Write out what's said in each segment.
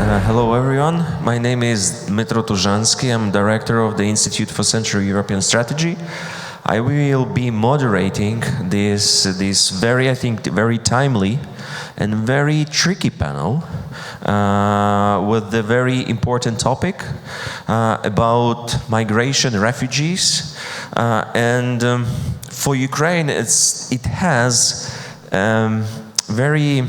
Hello everyone, my name is Dmytro Tuzhanskyi. I'm director of the Institute for Central European Strategy. I will be moderating this very, I think, very timely and very tricky panel with the very important topic about migration, refugees, and for Ukraine it has very,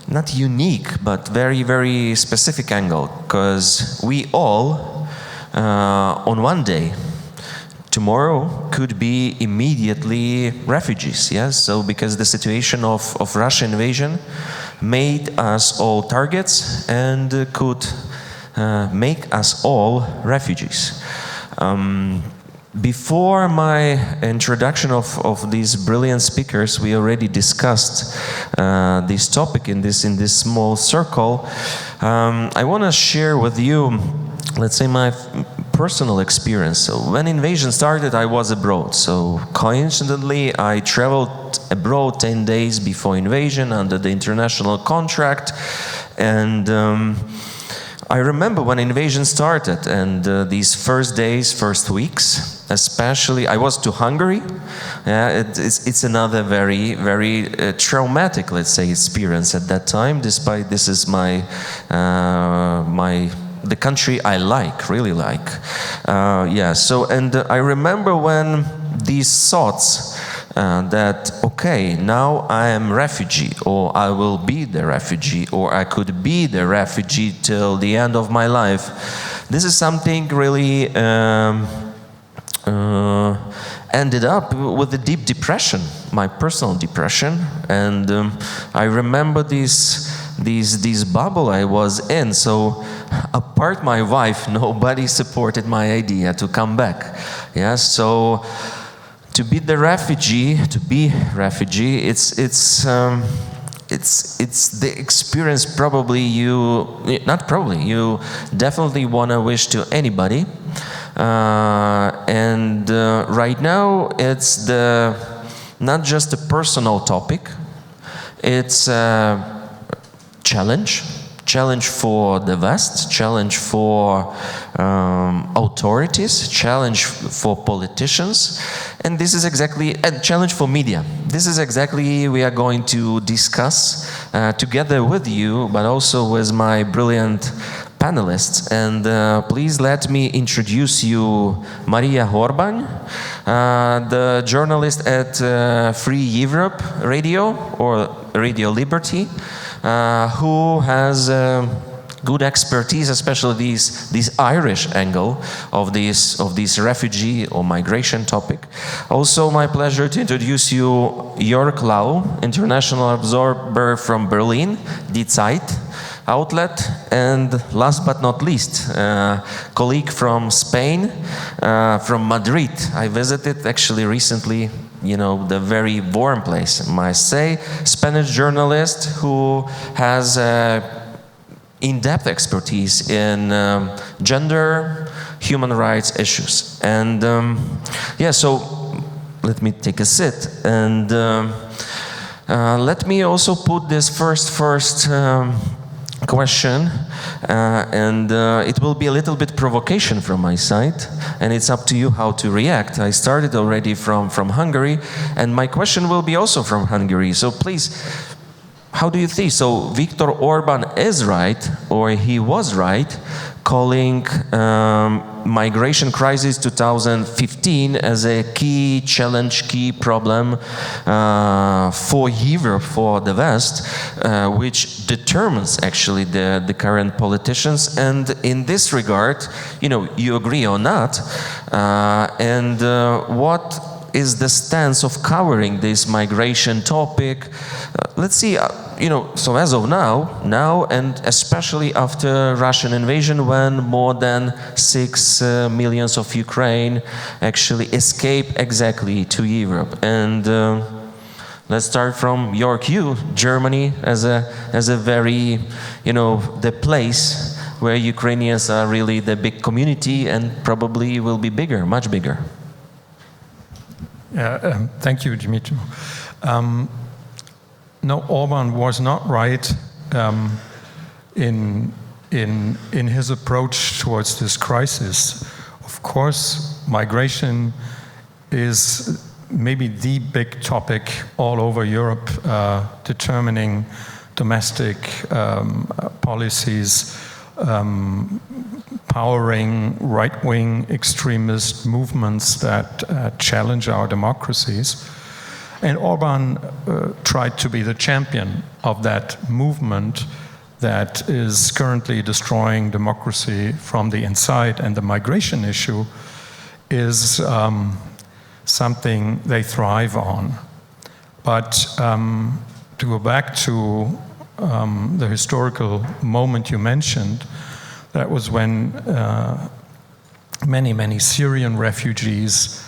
not unique, but very, very specific angle, because we all, on one day, tomorrow, could be immediately refugees, yes? So, because the situation of Russian invasion made us all targets and could make us all refugees. Before my introduction of these brilliant speakers, we already discussed this topic in this small circle. I want to share with you, let's say, my personal experience. So when invasion started, I was abroad. So coincidentally, I traveled abroad 10 days before invasion under the international contract, and I remember when invasion started, and these first days, first weeks, especially, I was to Hungary. It's another very, very traumatic, let's say, experience at that time, despite this is the country I really like. So, and I remember when these thoughts that, okay, now I am refugee, or I will be the refugee, or I could be the refugee till the end of my life. This is something really ended up with a deep depression, my personal depression, and I remember this bubble I was in. So apart my wife, nobody supported my idea to come back. Yeah, so to be refugee, it's the experience you definitely want to wish to anybody. And right now it's not just a personal topic, it's a challenge for the West, challenge for authorities, challenge for politicians, and this is exactly a challenge for media. This is exactly we are going to discuss together with you, but also with my brilliant panelists. And please let me introduce you Mariia Horban, the journalist at Free Europe Radio, or Radio Liberty, who has good expertise, especially this Irish angle of this refugee or migration topic. Also, my pleasure to introduce you Jörg Lau, international observer from Berlin, Die Zeit outlet, and last but not least, colleague from Spain, from Madrid. I visited actually recently, the very warm place, I must say. Spanish journalist who has in-depth expertise in gender, human rights issues. And so let me take a sit, and let me also put this first question, and it will be a little bit provocation from my side, and it's up to you how to react. I started already from Hungary, and my question will be also from Hungary. So please, how do you think? So Viktor Orban is right, or he was right, calling migration crisis 2015 as a key challenge, key problem for Europe, for the West, which determines actually the current politicians. And in this regard, you agree or not, and what is the stance of covering this migration topic? Let's see, so as of now, and especially after Russian invasion, when more than 6 million of Ukraine actually escape exactly to Europe. And let's start from Jörg, Germany as a very, the place where Ukrainians are really the big community and probably will be bigger, much bigger. Thank you, Dmytro. No, Orban was not right in in his approach towards this crisis. Of course, migration is maybe the big topic all over Europe, determining domestic policies, powering right-wing extremist movements that challenge our democracies. And Orban tried to be the champion of that movement that is currently destroying democracy from the inside, and the migration issue is something they thrive on. But to go back to the historical moment you mentioned, that was when many Syrian refugees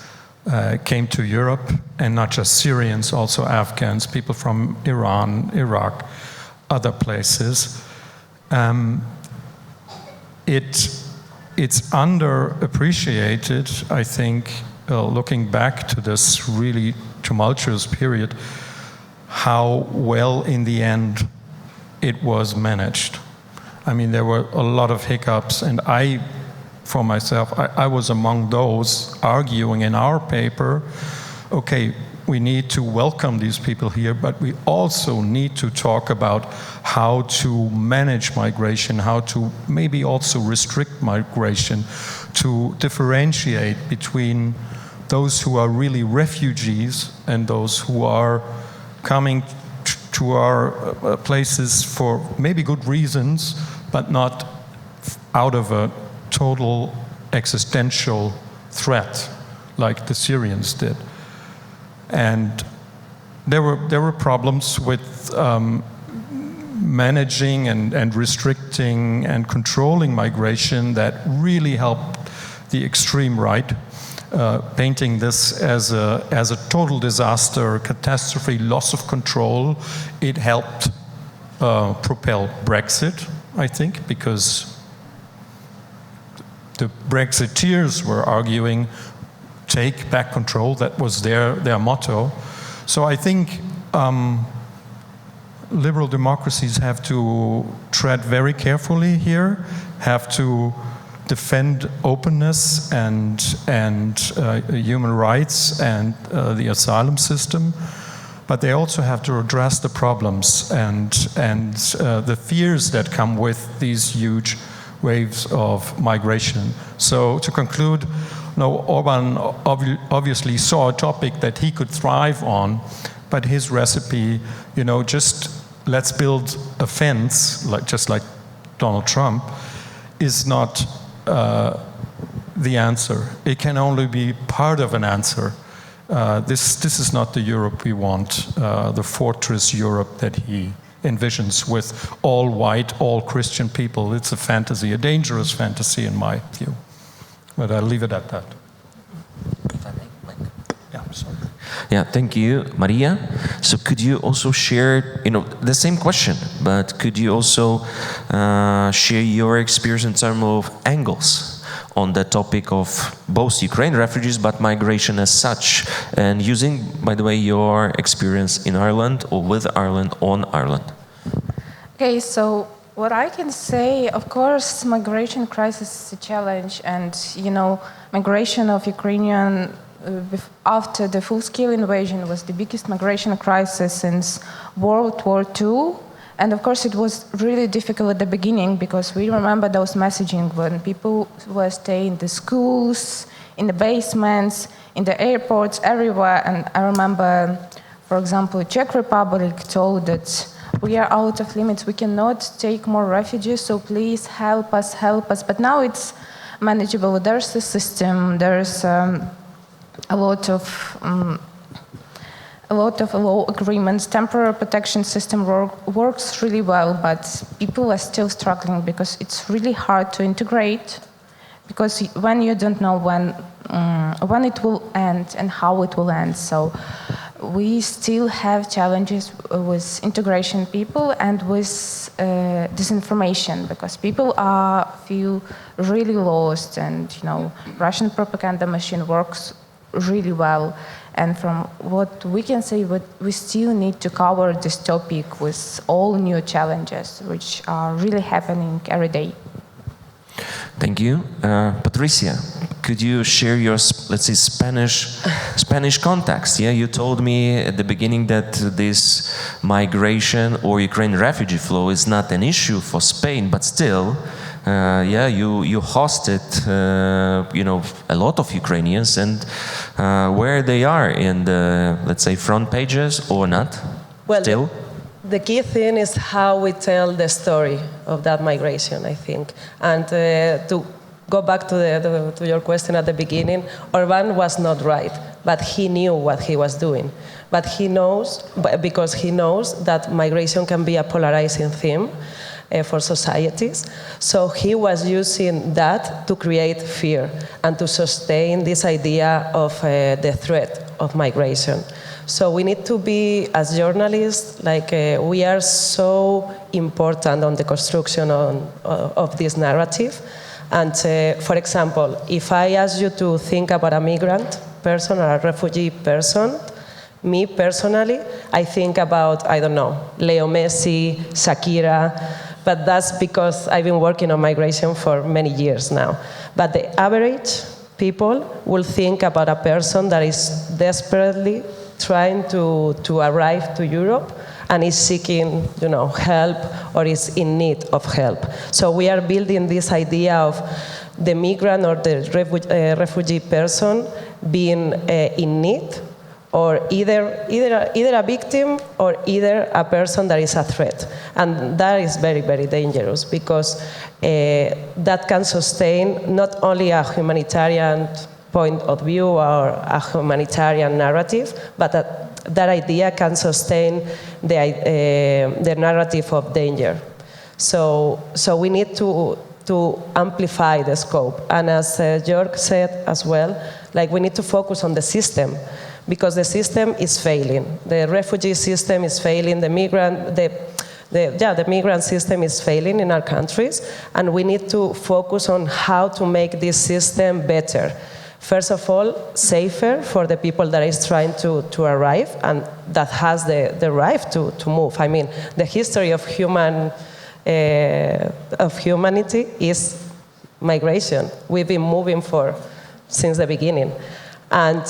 came to Europe, and not just Syrians, also Afghans, people from Iran, Iraq, other places. It's underappreciated, I think, looking back to this really tumultuous period, how well in the end it was managed. I mean, there were a lot of hiccups, and for myself, I was among those arguing in our paper, okay, we need to welcome these people here, but we also need to talk about how to manage migration, how to maybe also restrict migration, to differentiate between those who are really refugees and those who are coming to our places for maybe good reasons, but not out of a total existential threat like the Syrians did. And there were problems with managing and restricting and controlling migration that really helped the extreme right, painting this as a total disaster, catastrophe, loss of control. It helped propel Brexit, I think, because the Brexiteers were arguing, take back control. That was their motto. So I think liberal democracies have to tread very carefully here, have to defend openness and human rights and the asylum system, but they also have to address the problems and the fears that come with these huge waves of migration. So to conclude, Orban obviously saw a topic that he could thrive on, but his recipe, just let's build a fence, just like Donald Trump, is not the answer. It can only be part of an answer. This is not the Europe we want, the fortress Europe that he envisions with all white, all Christian people. It's a fantasy, a dangerous fantasy in my view. But I'll leave it at that. Yeah, sorry. Yeah, thank you, Mariia. So could you also share, the same question, but could you also share your experience in terms of angles on the topic of both Ukraine refugees, but migration as such, and using, by the way, your experience in Ireland or with Ireland on Ireland? Okay, so what I can say, of course, migration crisis is a challenge, and migration of Ukrainian after the full-scale invasion was the biggest migration crisis since World War II. And of course, it was really difficult at the beginning because we remember those messaging when people were staying in the schools, in the basements, in the airports, everywhere. And I remember, for example, Czech Republic told that we are out of limits, we cannot take more refugees, so please help us, help us. But now it's manageable. There's a system, there's a lot of law agreements. Temporary protection system works really well, but people are still struggling because it's really hard to integrate, because when you don't know when it will end and how it will end. So we still have challenges with integration people and with disinformation, because people feel really lost, and Russian propaganda machine works really well. And from what we can say, we still need to cover this topic with all new challenges which are really happening every day. Thank you. Patricia, could you share your, let's say, Spanish context? Yeah, you told me at the beginning that this migration or Ukrainian refugee flow is not an issue for Spain, but still, yeah, you hosted, you know, a lot of Ukrainians, and where they are in the, let's say, front pages or not? Well, still? The key thing is how we tell the story of that migration, I think. And to go back to your question at the beginning, Orban was not right, but he knew what he was doing. But he knows, because he knows that migration can be a polarizing theme for societies. So he was using that to create fear and to sustain this idea of the threat of migration. So we need to be, as journalists, like we are so important on the construction of this narrative. And for example, if I ask you to think about a migrant person or a refugee person, me personally, I think about, I don't know, Leo Messi, Shakira, but that's because I've been working on migration for many years now. But the average people will think about a person that is desperately trying to arrive to Europe and is seeking, you know, help or is in need of help. So we are building this idea of the migrant or the refugee person being in need, or either a victim or either a person that is a threat. And that is very, very dangerous, because that can sustain not only a humanitarian point of view or a humanitarian narrative, but that idea can sustain the narrative of danger. So we need to amplify the scope. And as Jörg said as well, like we need to focus on the system, because the system is failing. The refugee system is failing, the migrant system is failing in our countries, and we need to focus on how to make this system better. First of all, safer for the people that is trying to arrive and that has the right to move. I mean, the history of humanity is migration. We've been moving since the beginning. And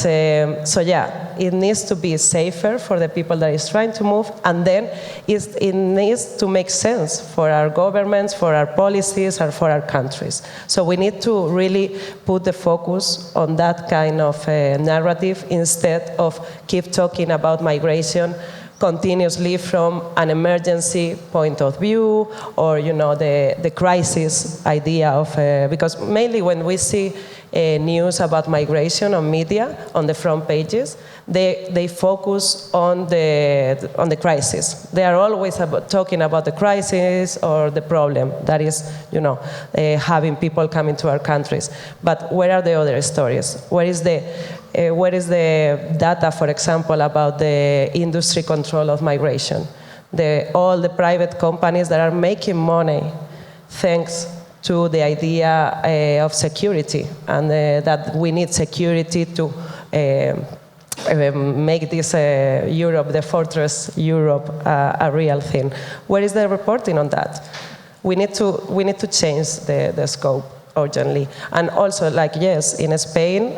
so yeah, it needs to be safer for the people that is trying to move, and then it needs to make sense for our governments, for our policies, and for our countries. So we need to really put the focus on that kind of narrative instead of keep talking about migration continuously from an emergency point of view, or the crisis idea of because mainly when we see news about migration on media on the front pages, they focus on the crisis. They are always talking about the crisis or the problem that is having people coming to our countries. But where are the other stories? Where is the data, for example, about the industry control of migration? All the private companies that are making money thanks to the idea of security, and that we need security to make this Europe, the fortress Europe, a real thing. Where is the reporting on that? We need to change the scope urgently. And also, yes, in Spain,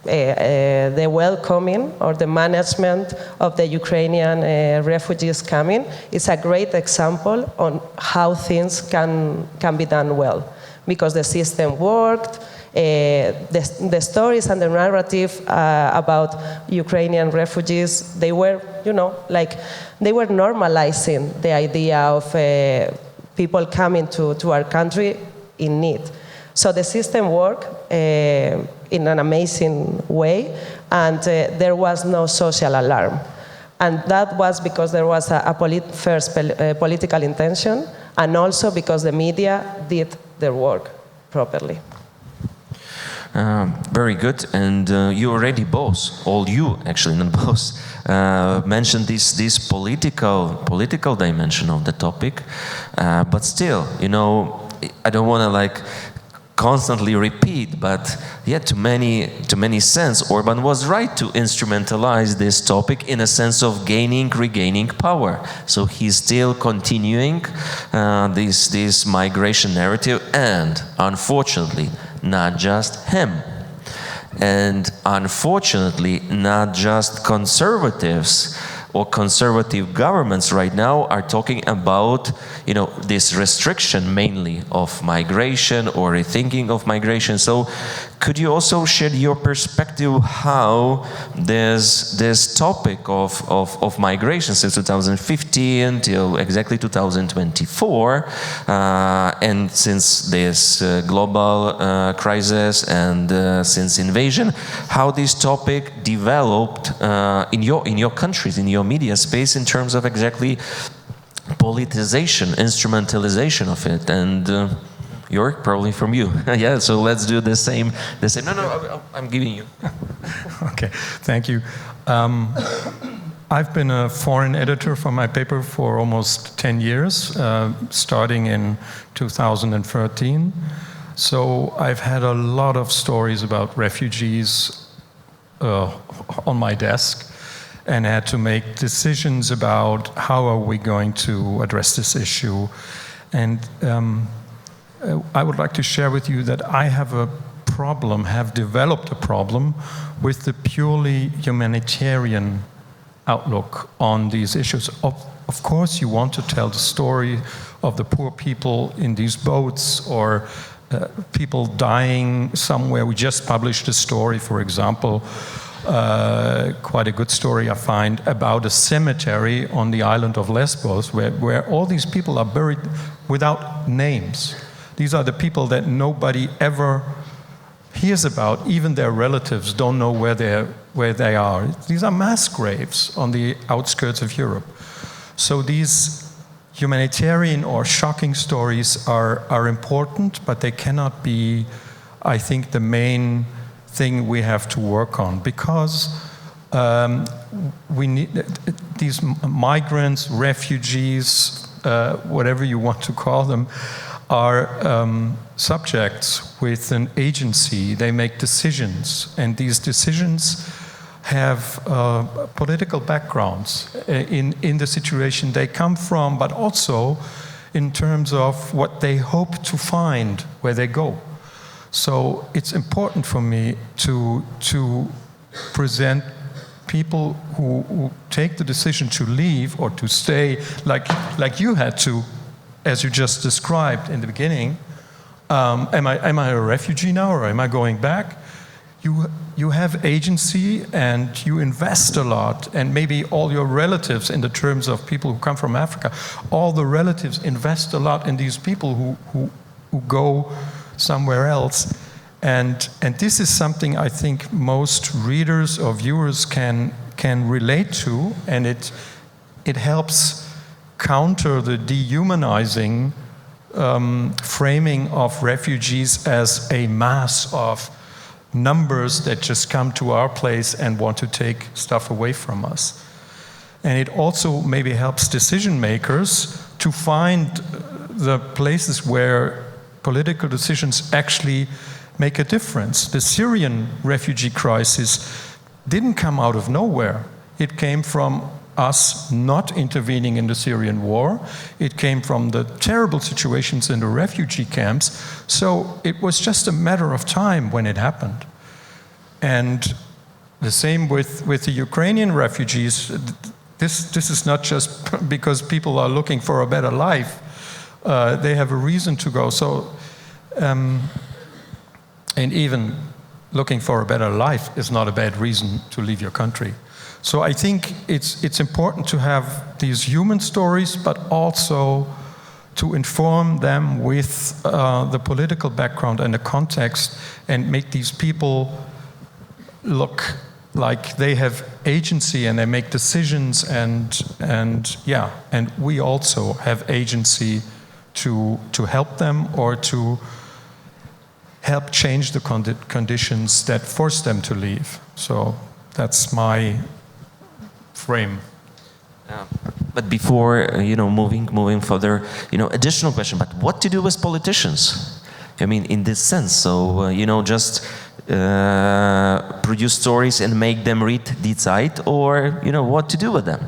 the welcoming or the management of the Ukrainian refugees coming is a great example on how things can be done well, because the system worked. The stories and the narrative about Ukrainian refugees, they were normalizing the idea of people coming to our country in need. So the system worked in an amazing way, and there was no social alarm. And that was because there was first political intention, and also because the media did their work properly. Very good, and you already both, all you actually, not both, mentioned this political dimension of the topic, but still, I don't want to constantly repeat, but yeah, to many sense, Orban was right to instrumentalize this topic in a sense of regaining power. So he's still continuing this migration narrative, and unfortunately, not just him. And unfortunately, not just conservatives or conservative governments right now are talking about, this restriction mainly of migration or rethinking of migration. So could you also share your perspective how this topic of migration since 2015 till exactly 2024, and since this global crisis and since invasion, how this topic developed in your countries, in your media space, in terms of exactly politicization, instrumentalization of it, and Jörg, probably from you. Yeah, so let's do the same. No, I'm giving you. Okay, thank you. I've been a foreign editor for my paper for almost 10 years, starting in 2013. So I've had a lot of stories about refugees on my desk, and had to make decisions about how are we going to address this issue. And I would like to share with you that I have developed a problem with the purely humanitarian outlook on these issues. Of course, you want to tell the story of the poor people in these boats, or people dying somewhere. We just published a story, for example, quite a good story I find, about a cemetery on the island of Lesbos where all these people are buried without names. These are the people that nobody ever hears about. Even their relatives don't know where they are. These are mass graves on the outskirts of Europe. So these humanitarian or shocking stories are important, but they cannot be, I think, the main thing we have to work on, because we need these migrants, refugees, whatever you want to call them, are subjects with an agency. They make decisions, and these decisions have political backgrounds in the situation they come from, but also in terms of what they hope to find where they go. So it's important for me to present people who take the decision to leave or to stay, like you had to, as you just described in the beginning. Am I a refugee now, or am I going back? You have agency, and you invest a lot, and maybe all your relatives, in the terms of people who come from Africa, all the relatives invest a lot in these people who go somewhere else, and this is something I think most readers or viewers can relate to, and it helps counter the dehumanizing framing of refugees as a mass of numbers that just come to our place and want to take stuff away from us. And it also maybe helps decision makers to find the places where political decisions actually make a difference. The Syrian refugee crisis didn't come out of nowhere. It came from us not intervening in the Syrian war. It came from the terrible situations in the refugee camps. So it was just a matter of time when it happened. And the same with the Ukrainian refugees. This is not just because people are looking for a better life. They have a reason to go. So, and even looking for a better life is not a bad reason to leave your country. So I think it's important to have these human stories, but also to inform them with the political background and the context, and make these people look like they have agency and they make decisions, and we also have agency to help them, or to help change the conditions that force them to leave. So that's my frame. But before moving further, additional question. But what to do with politicians? I mean, in this sense. So, you know, just produce stories and make them read Die Zeit, or, you know, what to do with them?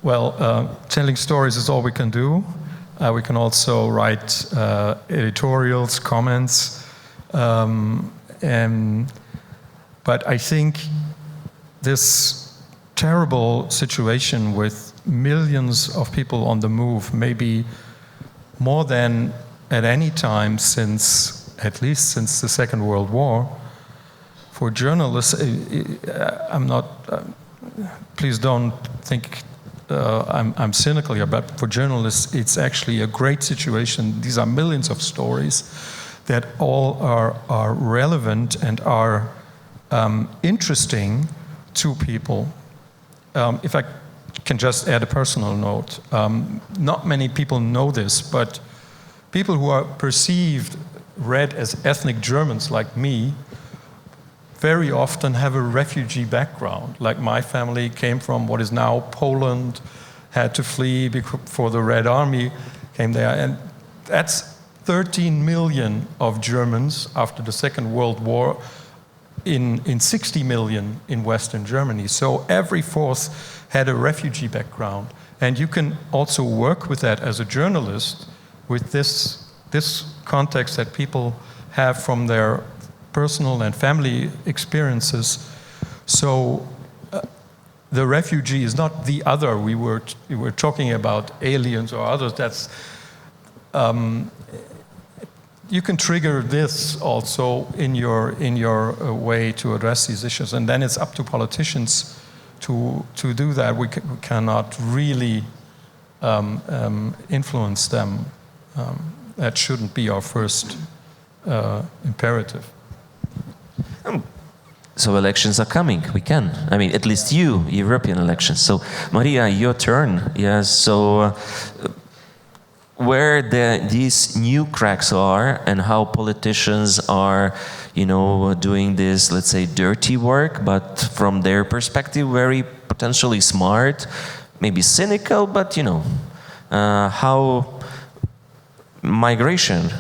Well, telling stories is all we can do. We can also write editorials, comments, but I think this terrible situation with millions of people on the move, maybe more than at any time since, at least since the Second World War, for journalists, I'm not, please don't think I'm cynical here, but for journalists, it's actually a great situation. These are millions of stories that all are relevant and are interesting to people. If I can just add a personal note, not many people know this, but people who are read as ethnic Germans like me, very often have a refugee background. Like my family came from what is now Poland, had to flee before the Red Army came there, and that's 13 million of Germans after the Second World War in 60 million in Western Germany. So every fourth had a refugee background. And you can also work with that as a journalist, with this context that people have from their personal and family experiences. So the refugee is not the other. We were talking about aliens or others. That's you can trigger this also in your way to address these issues, and then it's up to politicians to do that. We cannot really influence them. That shouldn't be our first imperative. So elections are coming. We can. I mean, at least European elections. So, Mariia, your turn. Yes. So, where these new cracks are, and how politicians are, you know, doing this, let's say, dirty work, but from their perspective, very potentially smart, maybe cynical, but you know, how migration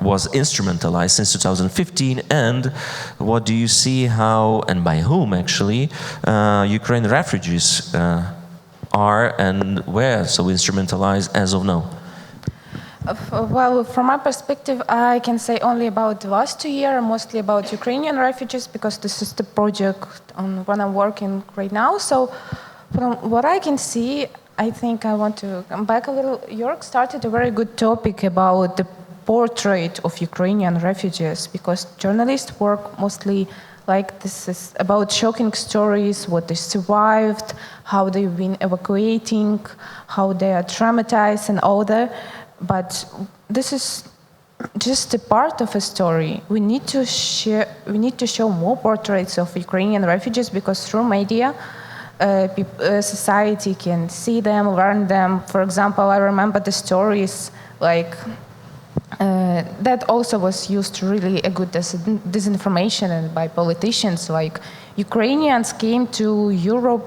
was instrumentalized since 2015, and what do you see how, and by whom actually, Ukrainian refugees are and where so instrumentalized as of now? Well, from my perspective, I can say only about the last 2 years, mostly about Ukrainian refugees, because this is the project on when I'm working right now. So from what I can see, I think I want to come back a little. Jörg started a very good topic about the portrait of Ukrainian refugees, because journalists work mostly like this is about shocking stories, what they survived, how they've been evacuating, how they are traumatized and all that. But this is just a part of a story. We need to show more portraits of Ukrainian refugees, because through media, society can see them, learn them. For example, I remember the stories like that also was used really a good disinformation by politicians. Like Ukrainians came to Europe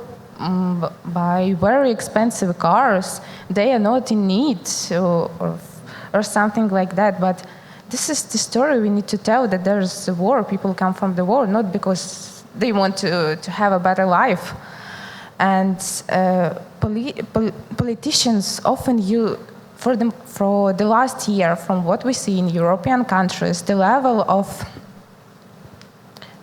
by very expensive cars. They are not in need or something like that. But this is the story we need to tell, that there's a war. People come from the war not because they want to have a better life. And politicians often for the last year, from what we see in European countries, the level of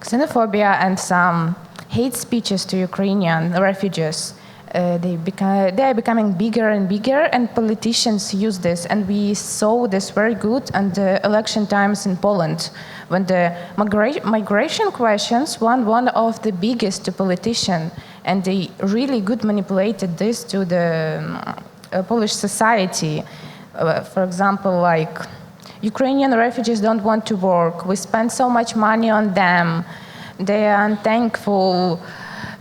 xenophobia and some hate speeches to Ukrainian refugees, they are becoming bigger and bigger, and politicians use this. And we saw this very good at the election times in Poland, when the migration questions won one of the biggest to politicians, and they really good manipulated this to the Polish society. For example, like Ukrainian refugees don't want to work. We spend so much money on them. They are unthankful.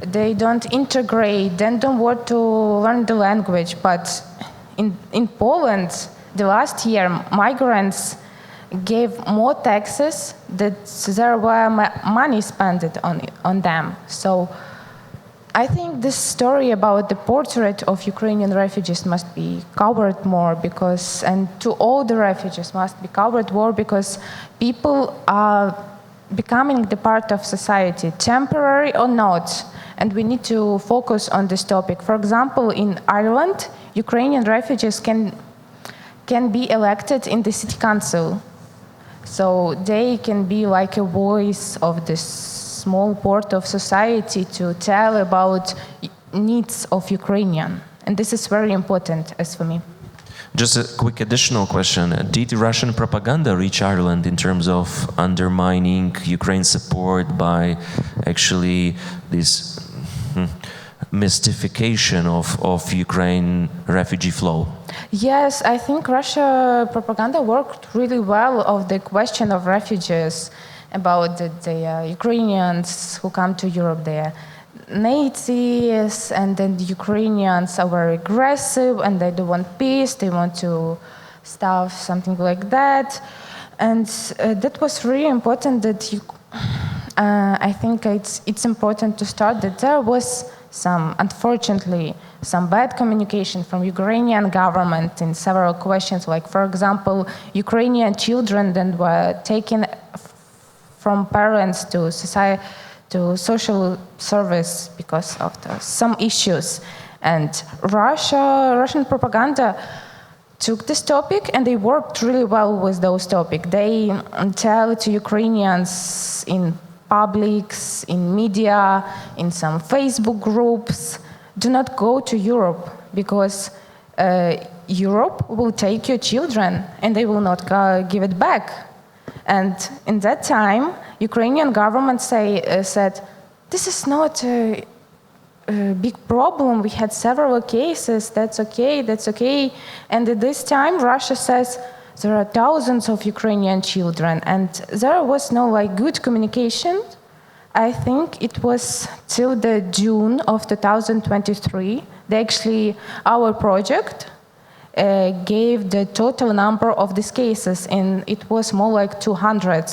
They don't integrate. They don't want to learn the language. But in Poland, the last year, migrants gave more taxes that there were money spent on them. So I think this story about the portrait of Ukrainian refugees must be covered more because, and to all the refugees must be covered more because people are becoming the part of society, temporary or not, and we need to focus on this topic. For example, in Ireland, Ukrainian refugees can be elected in the city council. So they can be like a voice of this small part of society to tell about needs of Ukrainian. And this is very important as for me. Just a quick additional question. Did Russian propaganda reach Ireland in terms of undermining Ukraine's support by actually this mystification of Ukraine refugee flow? Yes, I think Russia propaganda worked really well of the question of refugees, about the Ukrainians who come to Europe. They are Nazis, and then the Ukrainians are very aggressive, and they don't want peace, they want to stuff, something like that. And that was really important that I think it's important to start that there was unfortunately, some bad communication from Ukrainian government in several questions, like, for example, Ukrainian children then were taken from parents to society, to social service because of some issues. And Russian propaganda took this topic and they worked really well with those topics. They tell to Ukrainians in publics, in media, in some Facebook groups, do not go to Europe because Europe will take your children and they will not give it back. And in that time, Ukrainian government said, this is not a big problem. We had several cases. That's okay. That's okay. And at this time, Russia says there are thousands of Ukrainian children, and there was no good communication. I think it was till the June of 2023. Our project gave the total number of these cases, and it was more like 200.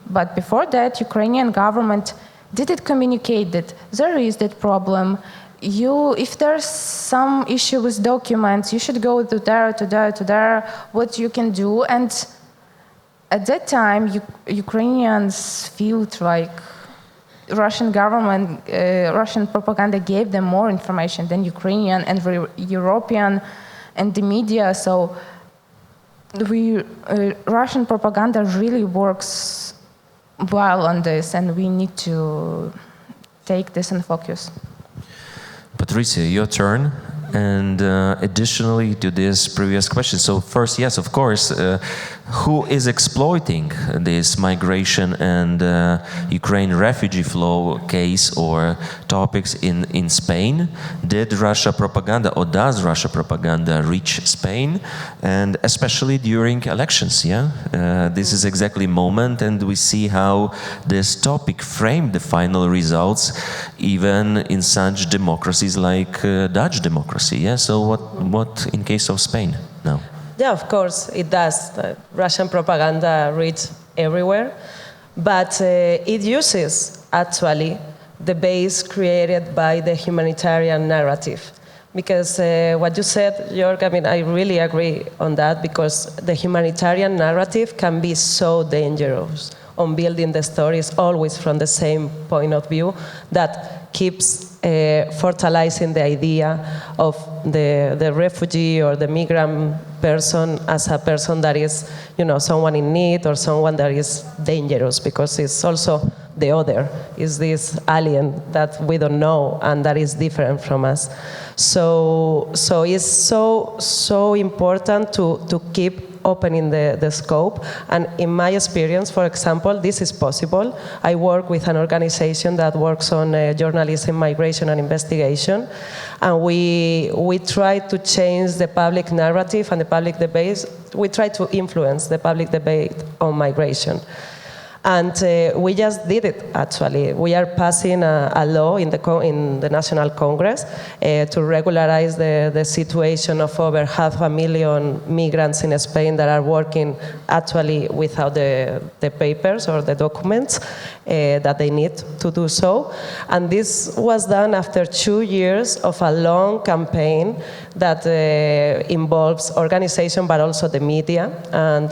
But before that, Ukrainian government didn't communicate that there is that problem. If there's some issue with documents, you should go to there, what you can do. And at that time, Ukrainians felt like Russian government, Russian propaganda gave them more information than Ukrainian and European and the media. So Russian propaganda really works well on this, and we need to take this in focus. Patricia, your turn. And additionally to this previous question, so first, yes, of course, who is exploiting this migration and Ukraine refugee flow case or topics in Spain? Did Russia propaganda or does Russia propaganda reach Spain? And especially during elections, yeah? This is exactly moment, and we see how this topic framed the final results even in such democracies like Dutch democracy. Yeah, so what in case of Spain now? Yeah, of course it does. Russian propaganda reaches everywhere, but it uses actually the base created by the humanitarian narrative. Because what you said, Jörg, I mean, I really agree on that, because the humanitarian narrative can be so dangerous on building the stories always from the same point of view that keeps fertilizing the idea of the refugee or the migrant person as a person that is, someone in need or someone that is dangerous, because it's also the other, is this alien that we don't know and that is different from us. So it's so important to keep opening the scope. And in my experience, for example, this is possible. I work with an organization that works on journalism, migration, and investigation. And we try to change the public narrative and the public debate. We try to influence the public debate on migration. And we just did it, actually. We are passing a law in the National Congress to regularize the situation of over 500,000 migrants in Spain that are working actually without the papers or the documents that they need to do so. And this was done after 2 years of a long campaign that involves organization but also the media, and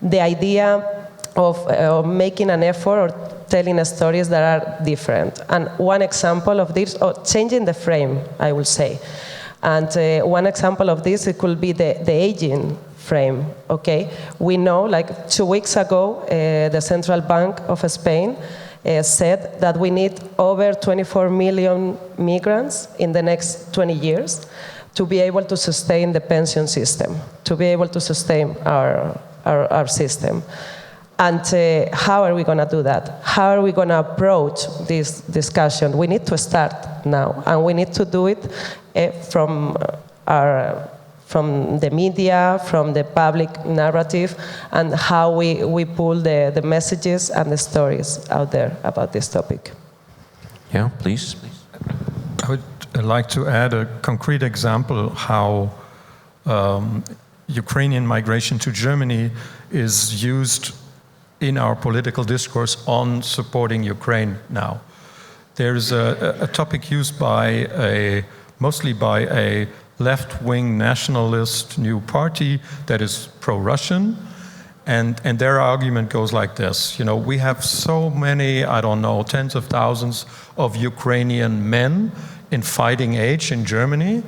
the idea of making an effort or telling stories that are different. And one example of this, or changing the frame, I will say. And one example of this, it could be the aging frame, okay? We know, like 2 weeks ago, the Central Bank of Spain said that we need over 24 million migrants in the next 20 years to be able to sustain the pension system, to be able to sustain our system. And how are we going to do that? How are we going to approach this discussion? We need to start now, and we need to do it from the media, from the public narrative, and how we pull the messages and the stories out there about this topic. Yeah, please. I would like to add a concrete example how Ukrainian migration to Germany is used in our political discourse on supporting Ukraine now. There's a topic used mostly by a left-wing nationalist new party that is pro-Russian, and their argument goes like this. You know, we have so many, I don't know, tens of thousands of Ukrainian men in fighting age in Germany.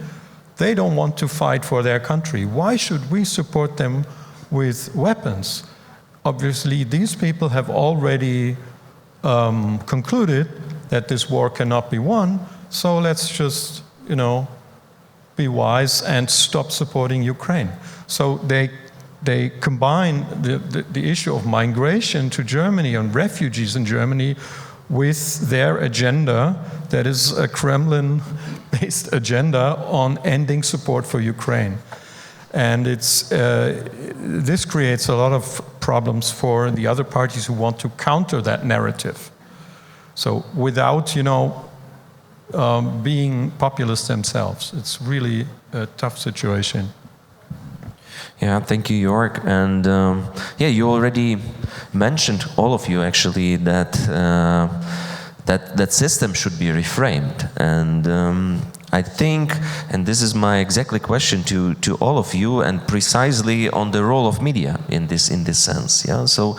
They don't want to fight for their country. Why should we support them with weapons? Obviously, these people have already concluded that this war cannot be won, so let's just, you know, be wise and stop supporting Ukraine. So they combine the issue of migration to Germany and refugees in Germany with their agenda that is a Kremlin-based agenda on ending support for Ukraine. And this creates a lot of problems for the other parties who want to counter that narrative. So without, you know, being populist themselves, it's really a tough situation. Yeah, thank you, Jörg. And yeah, you already mentioned, all of you actually, that that system should be reframed. And I think, and this is my exactly question to all of you, and precisely on the role of media in this sense. Yeah. So,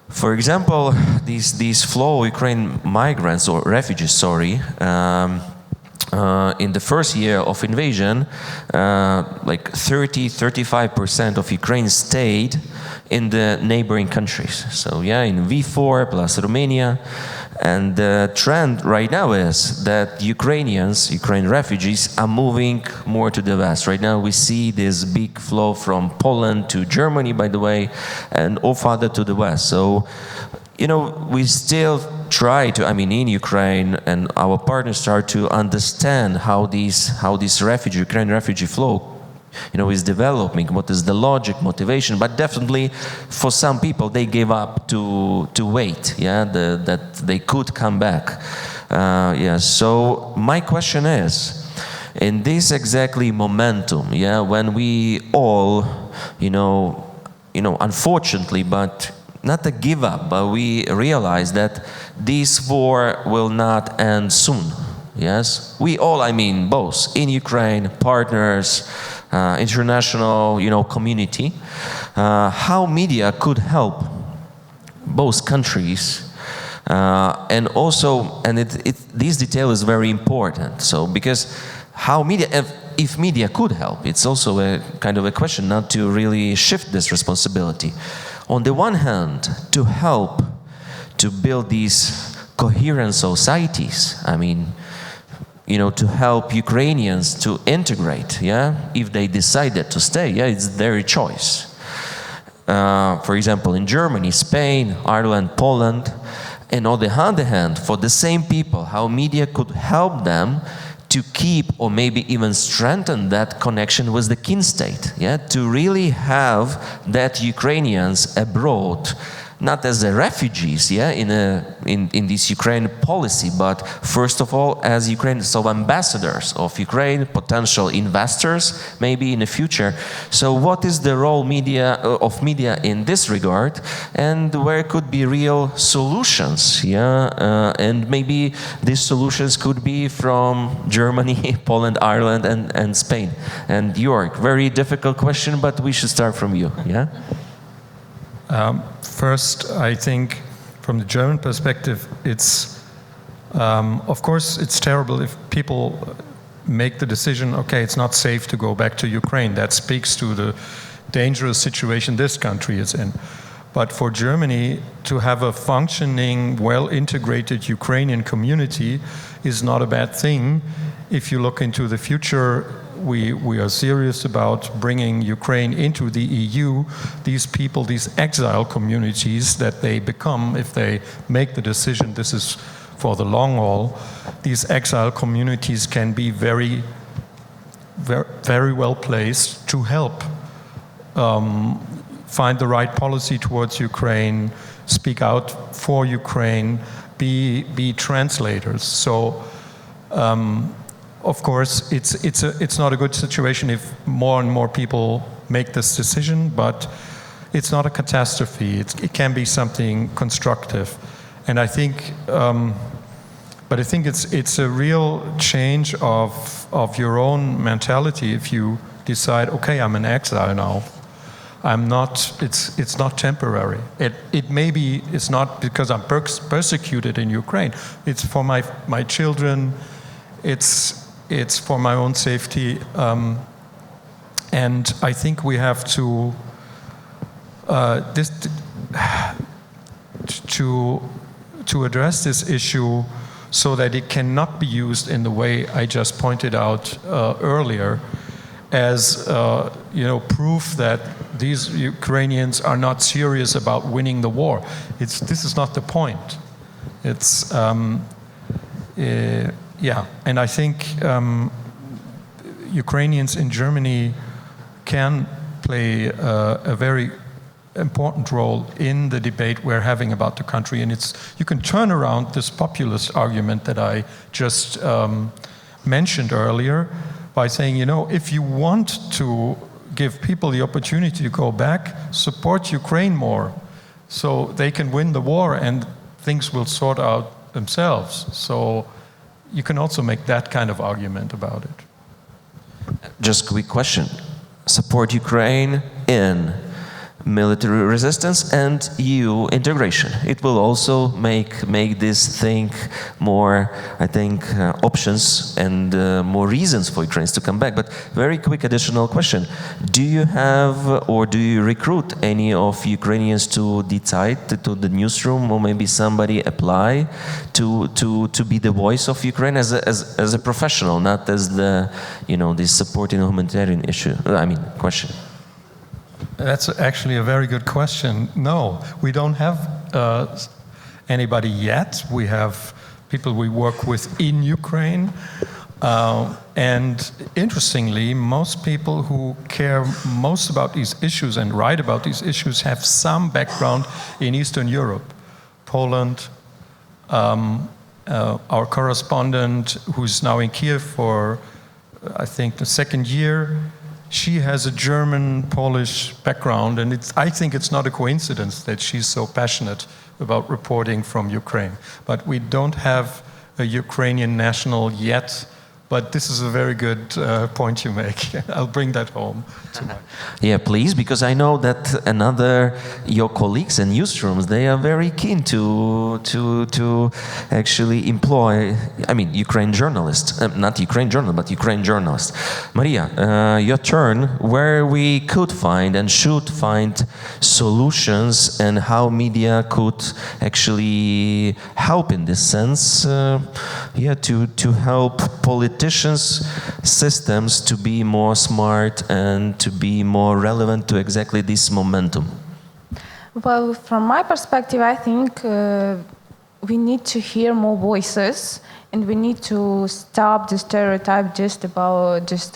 for example, these flow Ukraine migrants or refugees, sorry. In the first year of invasion, like 30-35% of Ukraine stayed in the neighboring countries. So yeah, in V4 plus Romania. And the trend right now is that Ukraine refugees are moving more to the west. Right now we see this big flow from Poland to Germany, by the way, and all further to the west. So, you know, we still try to, I mean, in Ukraine, and our partners start to understand how this Ukraine refugee flow, you know, is developing, what is the logic, motivation, but definitely for some people they gave up to wait, yeah, that they could come back. Yeah, so my question is, in this exactly momentum, yeah, when we all, you know, unfortunately, but not a give up, but we realize that this war will not end soon. Yes, we all, I mean, both in Ukraine, partners, international, you know, community, how media could help both countries, and also, and this detail is very important. So, because how media, if media could help, it's also a kind of a question not to really shift this responsibility. On the one hand, to help to build these coherent societies, I mean, you know, to help Ukrainians to integrate, yeah, if they decided to stay, yeah, it's their choice. For example, in Germany, Spain, Ireland, Poland, and on the other hand, for the same people, how media could help them to keep or maybe even strengthen that connection with the kin state, yeah, to really have that Ukrainians abroad, not as the refugees, yeah, in this Ukraine policy, but first of all as Ukraine, so ambassadors of Ukraine, potential investors maybe in the future. So what is the role of media in this regard, and where could be real solutions, yeah, and maybe these solutions could be from Germany, Poland, Ireland, and Spain. And Jörg, very difficult question, but we should start from you, yeah. First, I think from the German perspective, it's, of course, it's terrible if people make the decision, okay, it's not safe to go back to Ukraine. That speaks to the dangerous situation this country is in. But for Germany, to have a functioning, well-integrated Ukrainian community is not a bad thing. If you look into the future, we are serious about bringing Ukraine into the EU. These people, these exile communities that they become, if they make the decision, this is for the long haul, these exile communities can be very, very well placed to help find the right policy towards Ukraine, speak out for Ukraine, be translators. So, of course, it's not a good situation if more and more people make this decision, but it's not a catastrophe. It can be something constructive, and I think, but I think it's a real change of your own mentality if you decide, okay, I'm in exile now. I'm not. It's not temporary. It maybe it's not because I'm persecuted in Ukraine. It's for my children. It's for my own safety, and I think we have to to address this issue so that it cannot be used in the way I just pointed out earlier, as proof that these Ukrainians are not serious about winning the war. This is not the point. It's yeah, and I think Ukrainians in Germany can play a very important role in the debate we're having about the country. And you can turn around this populist argument that I just mentioned earlier by saying, if you want to give people the opportunity to go back, support Ukraine more so they can win the war and things will sort out themselves. So you can also make that kind of argument about it. Just a quick question. Support Ukraine in military resistance and EU integration. It will also make this thing more, I think, options and more reasons for Ukrainians to come back. But very quick additional question. Do you have or do you recruit any of Ukrainians to Die Zeit, to the newsroom, or maybe somebody apply to be the voice of Ukraine as a professional, not as the, this supporting humanitarian issue, question? That's actually a very good question. No, we don't have anybody yet. We have people we work with in Ukraine. And interestingly, most people who care most about these issues and write about these issues have some background in Eastern Europe. Poland, our correspondent, who's now in Kiev for, I think, the second year, she has a German-Polish background, and I think it's not a coincidence that she's so passionate about reporting from Ukraine. But we don't have a Ukrainian national yet, but this is a very good point you make. I'll bring that home. Yeah, please, because I know that your colleagues in newsrooms, they are very keen to actually employ, Ukraine journalists, not Ukraine journalists, but Ukraine journalists. Mariia, your turn, where we could find and should find solutions and how media could actually help in this sense, to help politicians, systems to be more smart and to be more relevant to exactly this momentum? Well, from my perspective, I think we need to hear more voices And we need to stop the stereotype just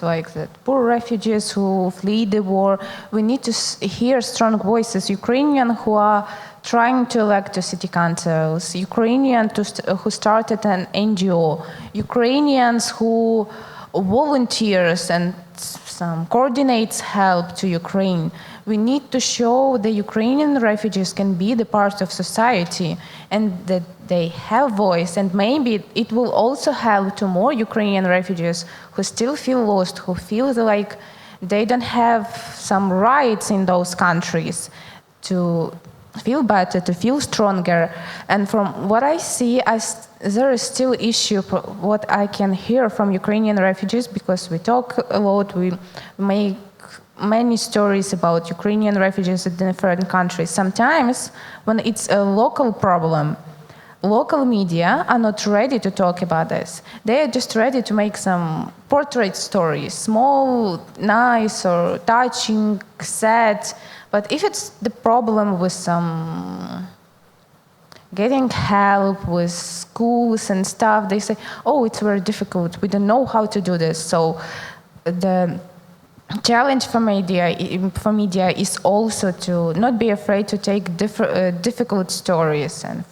like the poor refugees who flee the war. We need to hear strong voices, Ukrainians who are trying to elect to city councils, Ukrainians who started an NGO, Ukrainians who volunteers and some coordinates help to Ukraine. We need to show the Ukrainian refugees can be the part of society and that they have voice, and maybe it will also help to more Ukrainian refugees who still feel lost, who feel like they don't have some rights in those countries to feel better, to feel stronger. And from what I see, there is still issue, what I can hear from Ukrainian refugees, because we talk a lot, we make many stories about Ukrainian refugees in different countries. Sometimes when it's a local problem, local media are not ready to talk about this. They are just ready to make some portrait stories, small, nice or touching, sad. But if it's the problem with some getting help with schools and stuff, they say, oh, it's very difficult. We don't know how to do this. So the challenge for media is also to not be afraid to take difficult stories. And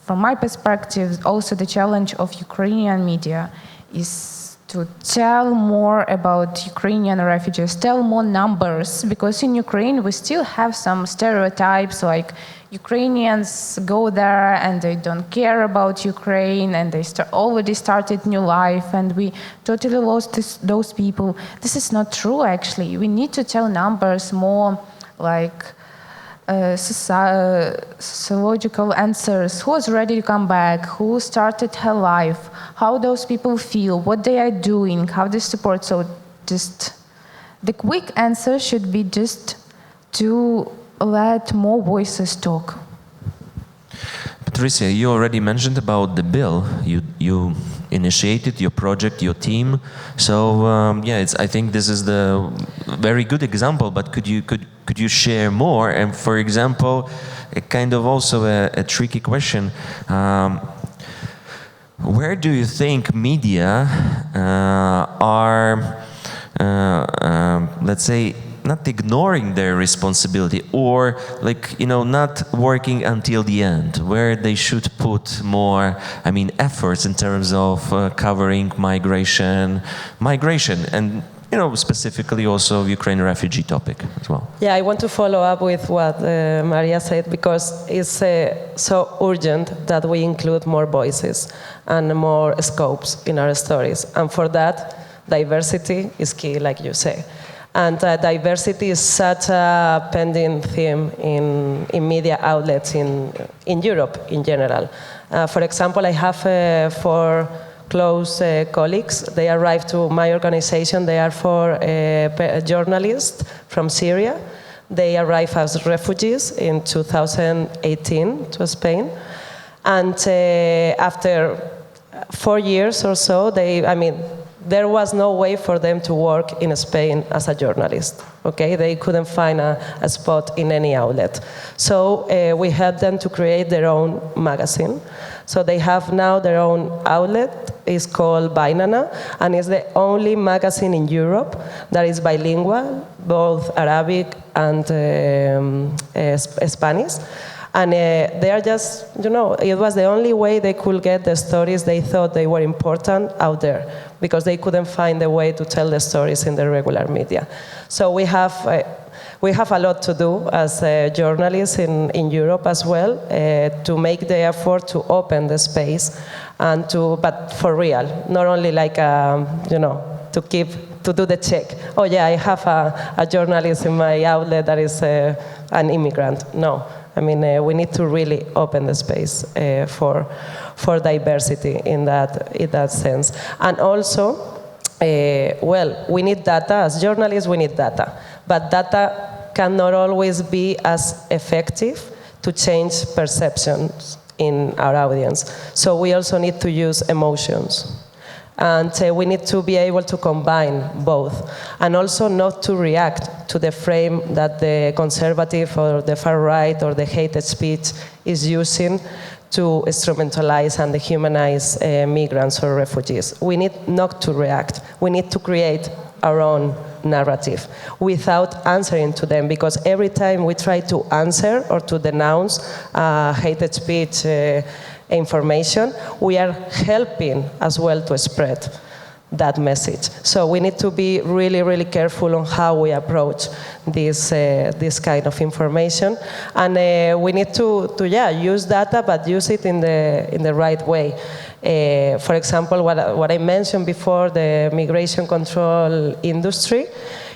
from my perspective, also the challenge of Ukrainian media is to tell more about Ukrainian refugees, tell more numbers, because in Ukraine we still have some stereotypes like Ukrainians go there and they don't care about Ukraine and they already started new life and we totally lost those people. This is not true, actually. We need to tell numbers more like sociological answers, who was ready to come back, who started her life, how those people feel, what they are doing, how they support. So just the quick answer should be just to let more voices talk. Patricia, you already mentioned about the bill. You initiated your project, your team. So I think this is the very good example. But could you share more? And for example, a kind of also a tricky question. Where do you think media are, let's say, not ignoring their responsibility or not working until the end, where they should put more, efforts in terms of covering migration and specifically also Ukraine refugee topic as well. Yeah, I want to follow up with what Mariia said, because it's so urgent that we include more voices and more scopes in our stories. And for that, diversity is key, like you say. And diversity is such a pending theme in media outlets in Europe in general. For example, I have 4 close colleagues. They arrived to my organization. They are 4 journalists from Syria. They arrived as refugees in 2018 to Spain. And after 4 years or so, there was no way for them to work in Spain as a journalist. Okay, they couldn't find a spot in any outlet. So we helped them to create their own magazine. So they have now their own outlet. It's called Bainana, and it's the only magazine in Europe that is bilingual, both Arabic and Spanish. And they are just, it was the only way they could get the stories they thought they were important out there, because they couldn't find a way to tell the stories in the regular media. So we have a lot to do as journalists in Europe as well, to make the effort to open the space, but for real, not only like, to do the check. Oh yeah, I have a journalist in my outlet that is an immigrant. No. We need to really open the space for diversity in that sense. And also, we need data. As journalists, we need data. But data cannot always be as effective to change perceptions in our audience. So we also need to use emotions. And we need to be able to combine both, and also not to react to the frame that the conservative or the far right or the hated speech is using to instrumentalize and dehumanize migrants or refugees. We need not to react. We need to create our own narrative without answering to them, because every time we try to answer or to denounce hate speech information, we are helping as well to spread that message. So we need to be really, really careful on how we approach this kind of information, and we need to use data, but use it in the right way. For example, what I mentioned before, the migration control industry,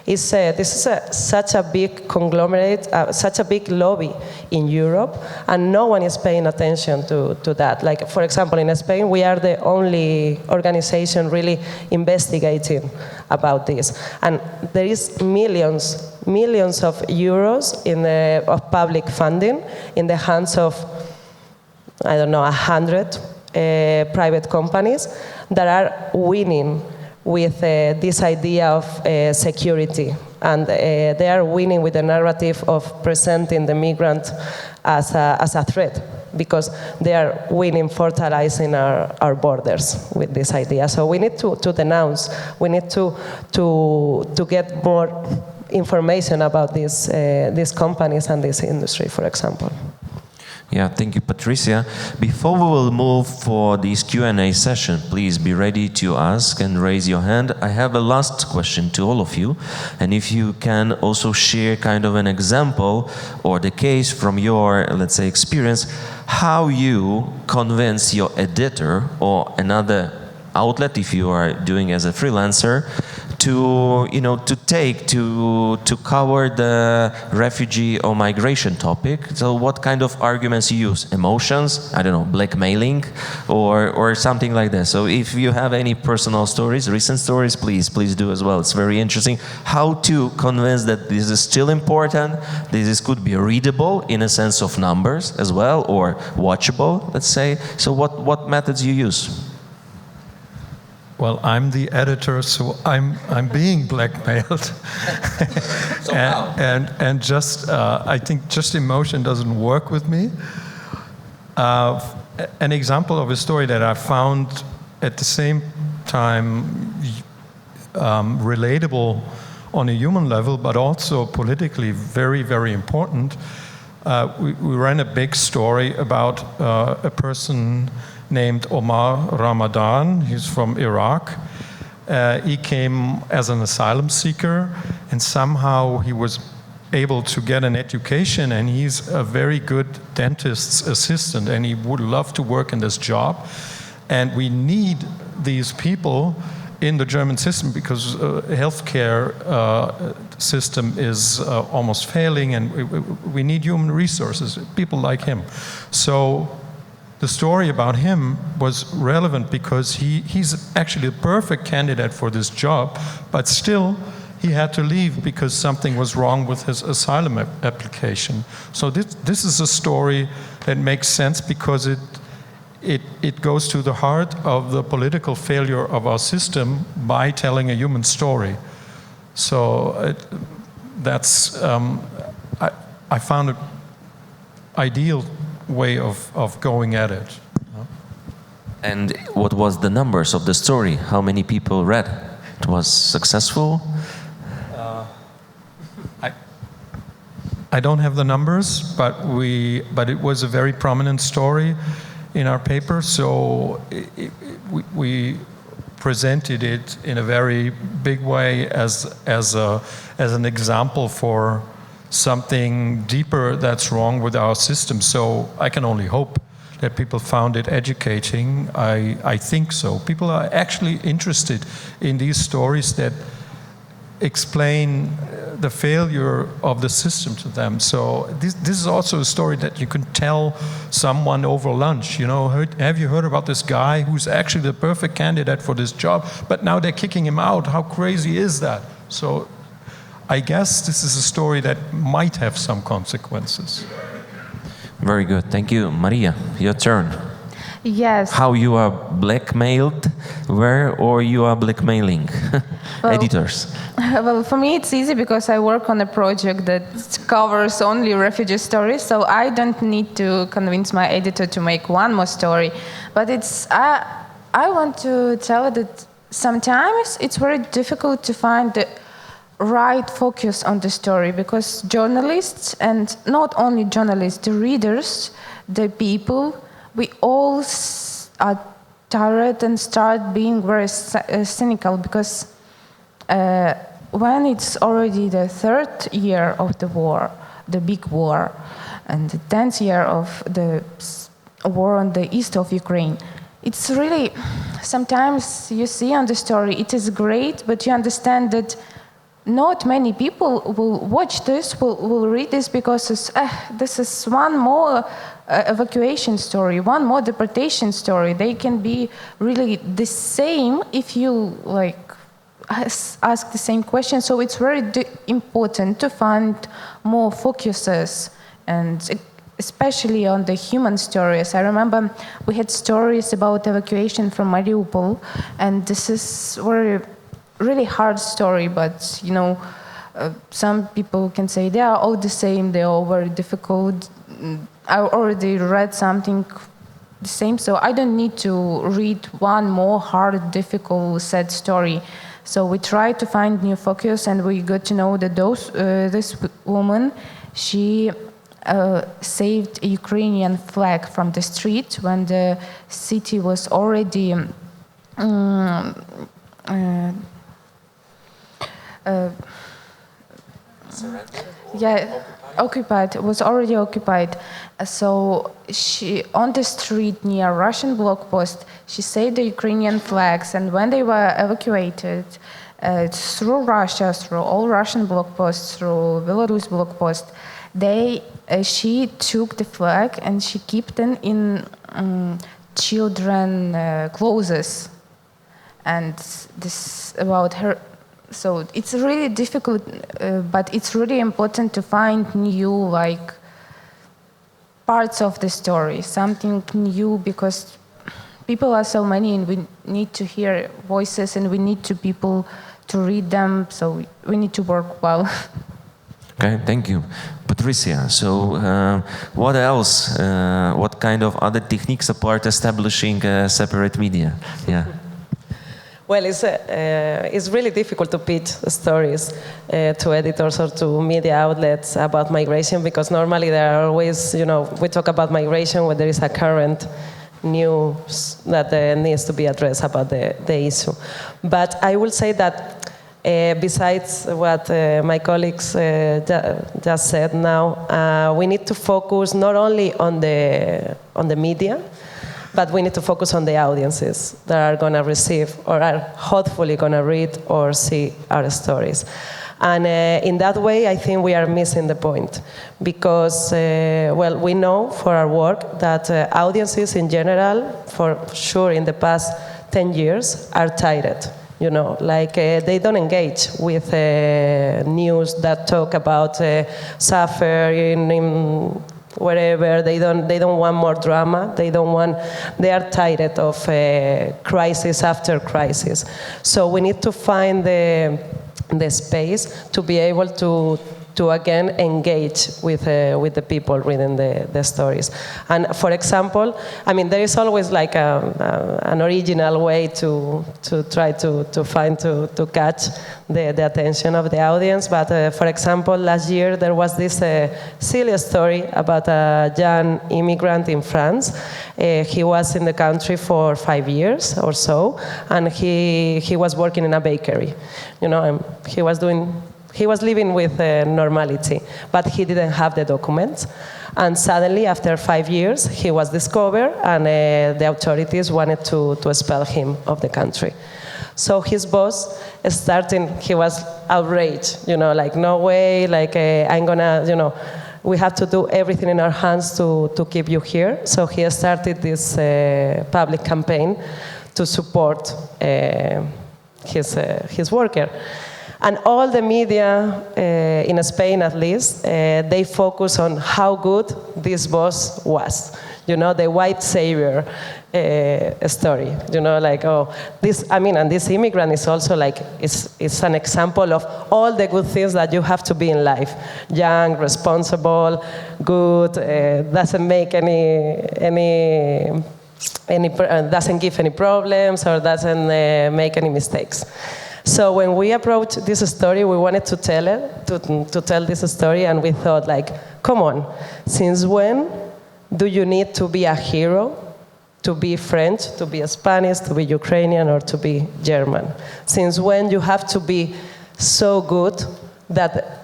is this is such a big conglomerate, such a big lobby in Europe, and no one is paying attention to that. Like, for example, in Spain, we are the only organization really investigating about this. And there is millions of euros of public funding in the hands of, I don't know, 100 private companies that are winning with this idea of security, and they are winning with the narrative of presenting the migrant as a threat, because they are winning fertilizing our borders with this idea. So we need to denounce. We need to get more information about these companies and this industry, for example. Yeah, thank you, Patricia. Before we will move for this Q&A session, please be ready to ask and raise your hand. I have a last question to all of you, and if you can also share kind of an example or the case from your, let's say, experience, how you convince your editor or another outlet, if you are doing as a freelancer, to cover the refugee or migration topic. So what kind of arguments you use? Emotions? I don't know, blackmailing or something like that. So if you have any personal stories, recent stories, please do as well. It's very interesting how to convince that this is still important, this could be readable in a sense of numbers as well, or watchable, let's say. So what methods you use? Well, I'm the editor, so I'm being blackmailed, and just I think just emotion doesn't work with me. An example of a story that I found at the same time relatable on a human level, but also politically very, very important. We ran a big story about a person named Omar Ramadan. He's from Iraq. He came as an asylum seeker, and somehow he was able to get an education, and he's a very good dentist's assistant, and he would love to work in this job. And we need these people in the German system, because healthcare system is almost failing, and we need human resources, people like him. So the story about him was relevant because he's actually the perfect candidate for this job, but still he had to leave because something was wrong with his asylum application. So this is a story that makes sense because it goes to the heart of the political failure of our system by telling a human story. So that's I found an ideal way of going at it. And what was the numbers of the story? How many people read? It was successful? I don't have the numbers, but it was a very prominent story in our paper. So we presented it in a very big way as an example for something deeper that's wrong with our system. So I can only hope that people found it educating. I think so. People are actually interested in these stories that explain the failure of the system to them. So this is also a story that you can tell someone over lunch. You know, have you heard about this guy who's actually the perfect candidate for this job, but now they're kicking him out? How crazy is that? So I guess this is a story that might have some consequences. Very good. Thank you. Mariia, your turn. Yes. How you are blackmailed, or you are blackmailing editors? Well, for me it's easy because I work on a project that covers only refugee stories, so I don't need to convince my editor to make one more story. But I want to tell that sometimes it's very difficult to find the right focus on the story, because journalists, and not only journalists, the readers, the people, we all are tired and start being very cynical, because when it's already the 3rd year of the war, the big war, and the 10th year of the war on the east of Ukraine, it's really, sometimes you see on the story, it is great, but you understand that not many people will watch this, will read this, because this is one more evacuation story, one more deportation story. They can be really the same if you ask the same question. So it's very important to find more focuses, and especially on the human stories. I remember we had stories about evacuation from Mariupol, and this is really hard story, but some people can say they are all the same, they are all very difficult. I already read something the same, so I don't need to read one more hard, difficult, sad story. So we try to find new focus, and we got to know that this woman, she saved a Ukrainian flag from the street when the city was already occupied. It was already occupied. So she, on the street near Russian block post, she saved the Ukrainian flags, and when they were evacuated through Russia, through all Russian block posts, through Belarus block post, she took the flag and she kept them in children clothes. And this about her. So it's really difficult, but it's really important to find new parts of the story, something new, because people are so many, and we need to hear voices, and we need people to read them. So we need to work well. Okay, thank you, Patricia. So, what else? What kind of other techniques apart establishing separate media? Yeah. Well, it's really difficult to pitch stories to editors or to media outlets about migration, because normally there are always, we talk about migration when there is a current news that needs to be addressed about the issue. But I will say that besides what my colleagues just said now, we need to focus not only on the media, but we need to focus on the audiences that are going to receive or are hopefully going to read or see our stories. And in that way, I think we are missing the point. Because, we know for our work that audiences in general, for sure in the past 10 years, are tired. They don't engage with news that talk about suffering, wherever. They don't want more drama. They are tired of crisis after crisis. So we need to find the space to be able to again engage with the people reading the stories. And for example, there is always an original way to try to find to catch the attention of the audience. But for example, last year there was this silly story about a young immigrant in France. He was in the country for 5 years or so, and he was working in a bakery. He was living with normality, but he didn't have the documents. And suddenly, after 5 years, he was discovered, and the authorities wanted to expel him of the country. So his boss he was outraged, no way, I'm gonna, we have to do everything in our hands to keep you here. So he started this public campaign to support his worker. And all the media, in Spain at least, they focus on how good this boss was. you know, the white savior story, you know, like, oh, this, I mean, and this immigrant is also like, it's an example of all the good things that you have to be in life. Young, responsible, good, doesn't make doesn't give any problems or doesn't make any mistakes. So when we approached this story, we wanted to tell it, to tell this story, and we thought, like, come on, since when do you need to be a hero to be French, to be Spanish, to be Ukrainian, or to be German? Since when you have to be so good that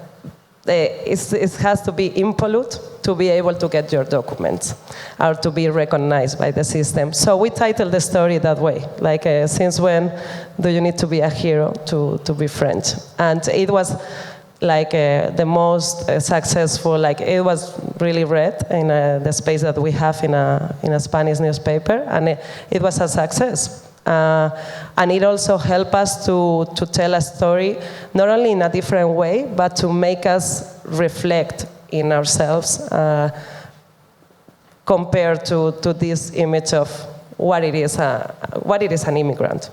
it has to be impolute to be able to get your documents or to be recognized by the system? So we titled the story that way, like, since when do you need to be a hero to be French? And it was like the most successful, like it was really read in the space that we have in a Spanish newspaper, and it was a success. And it also helped us to tell a story, not only in a different way, but to make us reflect in ourselves compared to this image of what it is an immigrant.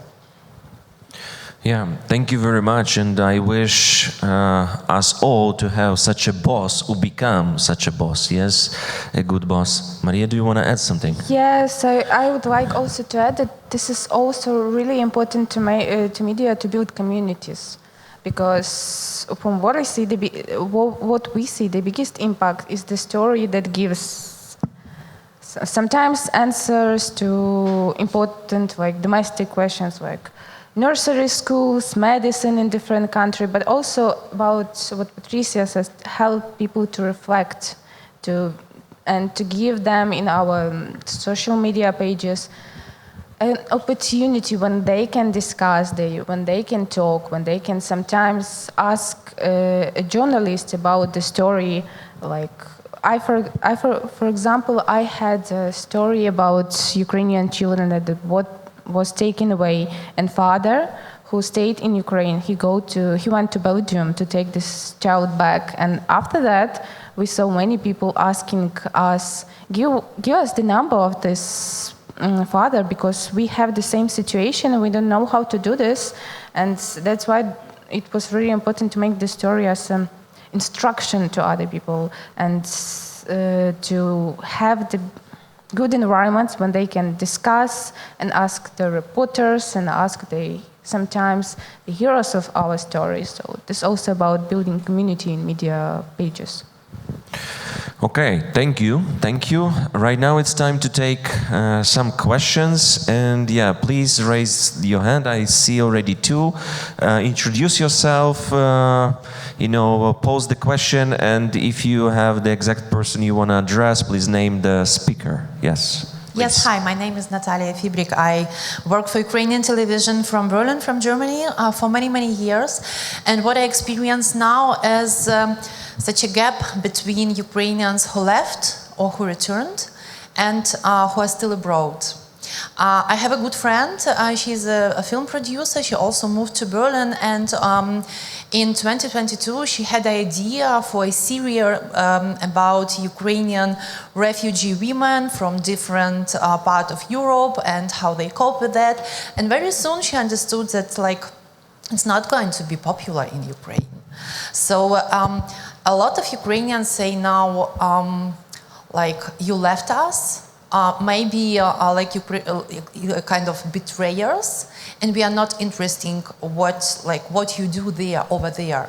Yeah, thank you very much, and I wish us all to have such a boss who become such a boss, yes, a good boss. Mariia, do you want to add something? Yes, I would like also to add that this is also really important to media to build communities, because from what I see, what we see, the biggest impact is the story that gives sometimes answers to important, like, domestic questions, like nursery schools, medicine in different countries, but also about what Patricia says, help people to reflect, and to give them in our social media pages an opportunity when they can discuss, when they can talk, when they can sometimes ask a journalist about the story. Like, for example, I had a story about Ukrainian children that was taken away, and father who stayed in Ukraine, he went to Belgium to take this child back, and after that we saw many people asking us, give us the number of this father, because we have the same situation and we don't know how to do this. And that's why it was really important to make the story as an instruction to other people, and to have the good environments when they can discuss and ask the reporters and ask sometimes the heroes of our stories. So this is also about building community in media pages. Okay, thank you. Right now it's time to take some questions, and yeah, please raise your hand. I see already two. Introduce yourself, pose the question, and if you have the exact person you want to address, please name the speaker. Yes. Please. Yes, hi, my name is Natalia Fibrik. I work for Ukrainian television from Berlin, from Germany, for many, many years. And what I experience now is such a gap between Ukrainians who left or who returned and who are still abroad. I have a good friend. She's a film producer. She also moved to Berlin, and in 2022 she had the idea for a series about Ukrainian refugee women from different parts of Europe and how they cope with that. And very soon she understood that, like, it's not going to be popular in Ukraine. So a lot of Ukrainians say now, like, you left us. Maybe like you kind of betrayers, and we are not interested in what you do there over there.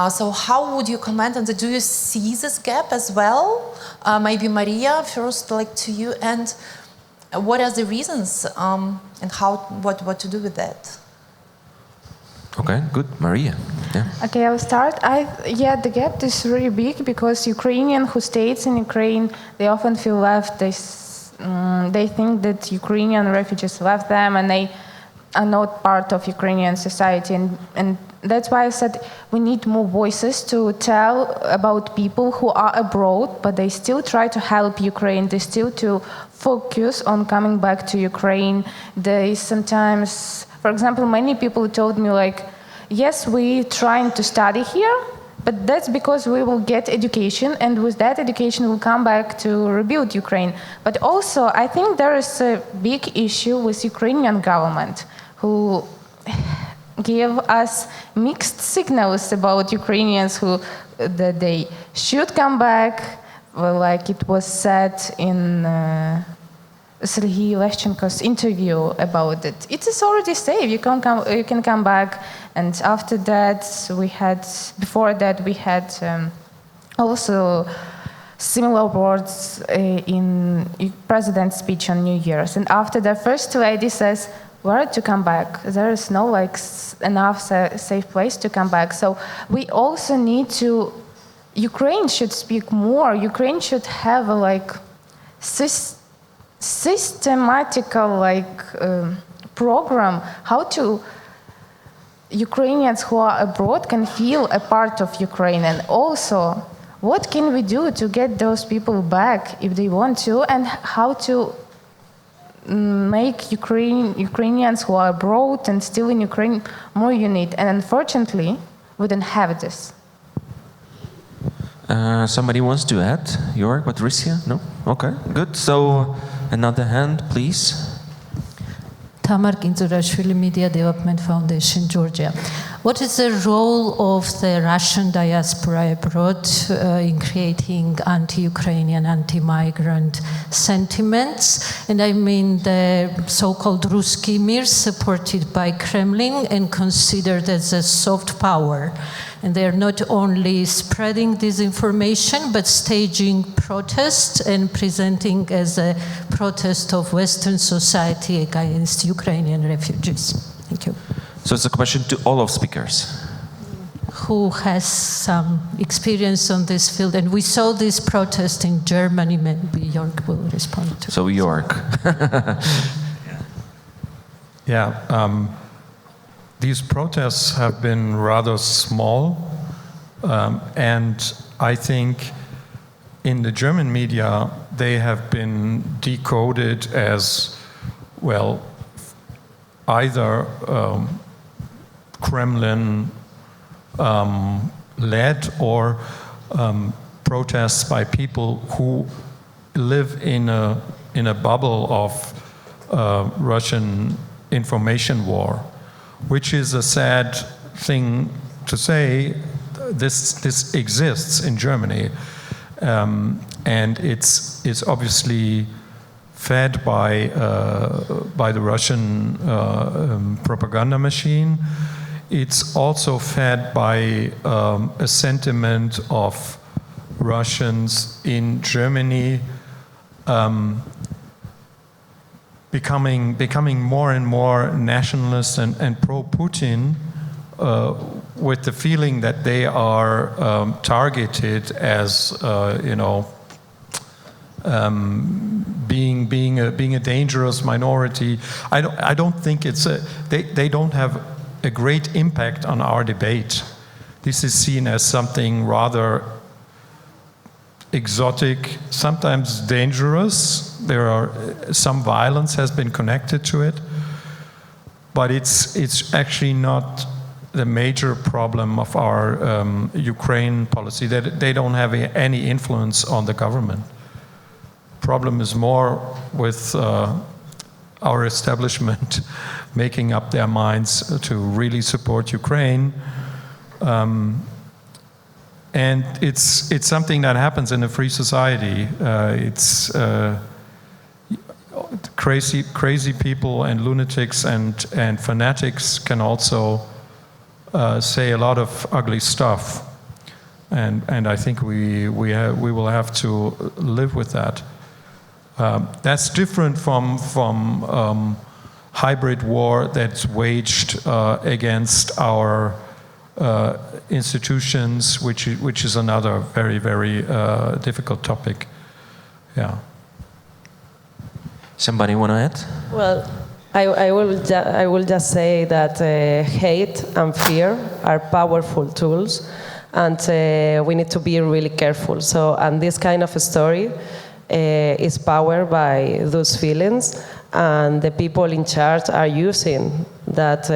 So how would you comment on that? Do you see this gap as well? Maybe Mariia, first, like, to you, and what are the reasons and what to do with that? Okay, good, Mariia. Yeah. Okay, I'll start. The gap is really big, because Ukrainian who stays in Ukraine, they often feel left. They think that Ukrainian refugees left them and they are not part of Ukrainian society. And that's why I said we need more voices to tell about people who are abroad, but they still try to help Ukraine. They still to focus on coming back to Ukraine. They sometimes, for example, many people told me, like, yes, we're trying to study here, But that's because we will get education, and with that education we'll come back to rebuild Ukraine. But also, I think there is a big issue with Ukrainian government, who give us mixed signals about Ukrainians that they should come back, like it was said in Sergei Leshchenko's interview about it. It is already safe. You can come back. And after that, before that, we had also similar words in President's speech on New Year's. And after the First Lady says, where to come back? There is no enough safe place to come back. So we also need to, Ukraine should speak more. Ukraine should have a systematical program how to Ukrainians who are abroad can feel a part of Ukraine, and also what can we do to get those people back if they want to, and how to make Ukrainians who are abroad and still in Ukraine more united. And unfortunately, we don't have this. Somebody wants to add? Jörg, Patricia? No? Okay, good. So another hand, please. Tamar Ginzurashvili, Media Development Foundation, Georgia. What is the role of the Russian diaspora abroad in creating anti-Ukrainian, anti-migrant sentiments? And I mean the so-called Ruski Mir, supported by Kremlin and considered as a soft power. And they are not only spreading disinformation, but staging protests and presenting as a protest of Western society against Ukrainian refugees. Thank you. So it's a question to all of speakers. Who has some experience on this field? And we saw this protest in Germany. Maybe Jörg will respond to. So Jörg. These protests have been rather small, and I think in the German media they have been decoded as, well, either Kremlin led or protests by people who live in a bubble of Russian information war, which is a sad thing to say. This exists in Germany, and it's obviously fed by the Russian propaganda machine. It's also fed by a sentiment of Russians in Germany becoming more and more nationalist and pro-Putin, with the feeling that they are targeted as being a dangerous minority. I don't think they don't have a great impact on our debate. This is seen as something rather exotic, sometimes dangerous. Some violence has been connected to it, but it's actually not the major problem of our Ukraine policy. They don't have any influence on the government. Problem is more with our establishment making up their minds to really support Ukraine. And it's something that happens in a free society. It's crazy people and lunatics and fanatics can also say a lot of ugly stuff, and I think we will have to live with that. That's different from hybrid war that's waged against our institutions, which is another very, very difficult topic. Yeah. Somebody want to add? Well, I will just say that hate and fear are powerful tools, and we need to be really careful. So, and this kind of a story is powered by those feelings, and the people in charge are using that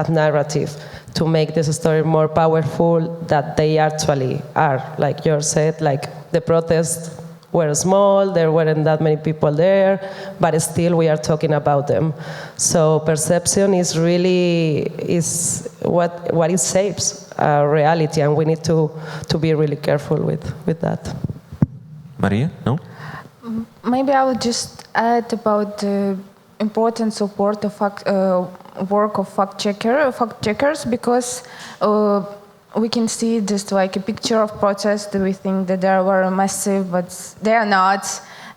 narrative to make this story more powerful that they actually are. Like Jörg said, like the protests were small, there weren't that many people there, but still we are talking about them. So perception is really what it shapes reality, and we need to be really careful with that. Mariia, no? Maybe I would just add about the importance of work of fact checkers, because we can see just like a picture of protest. We think that they were massive, but they are not.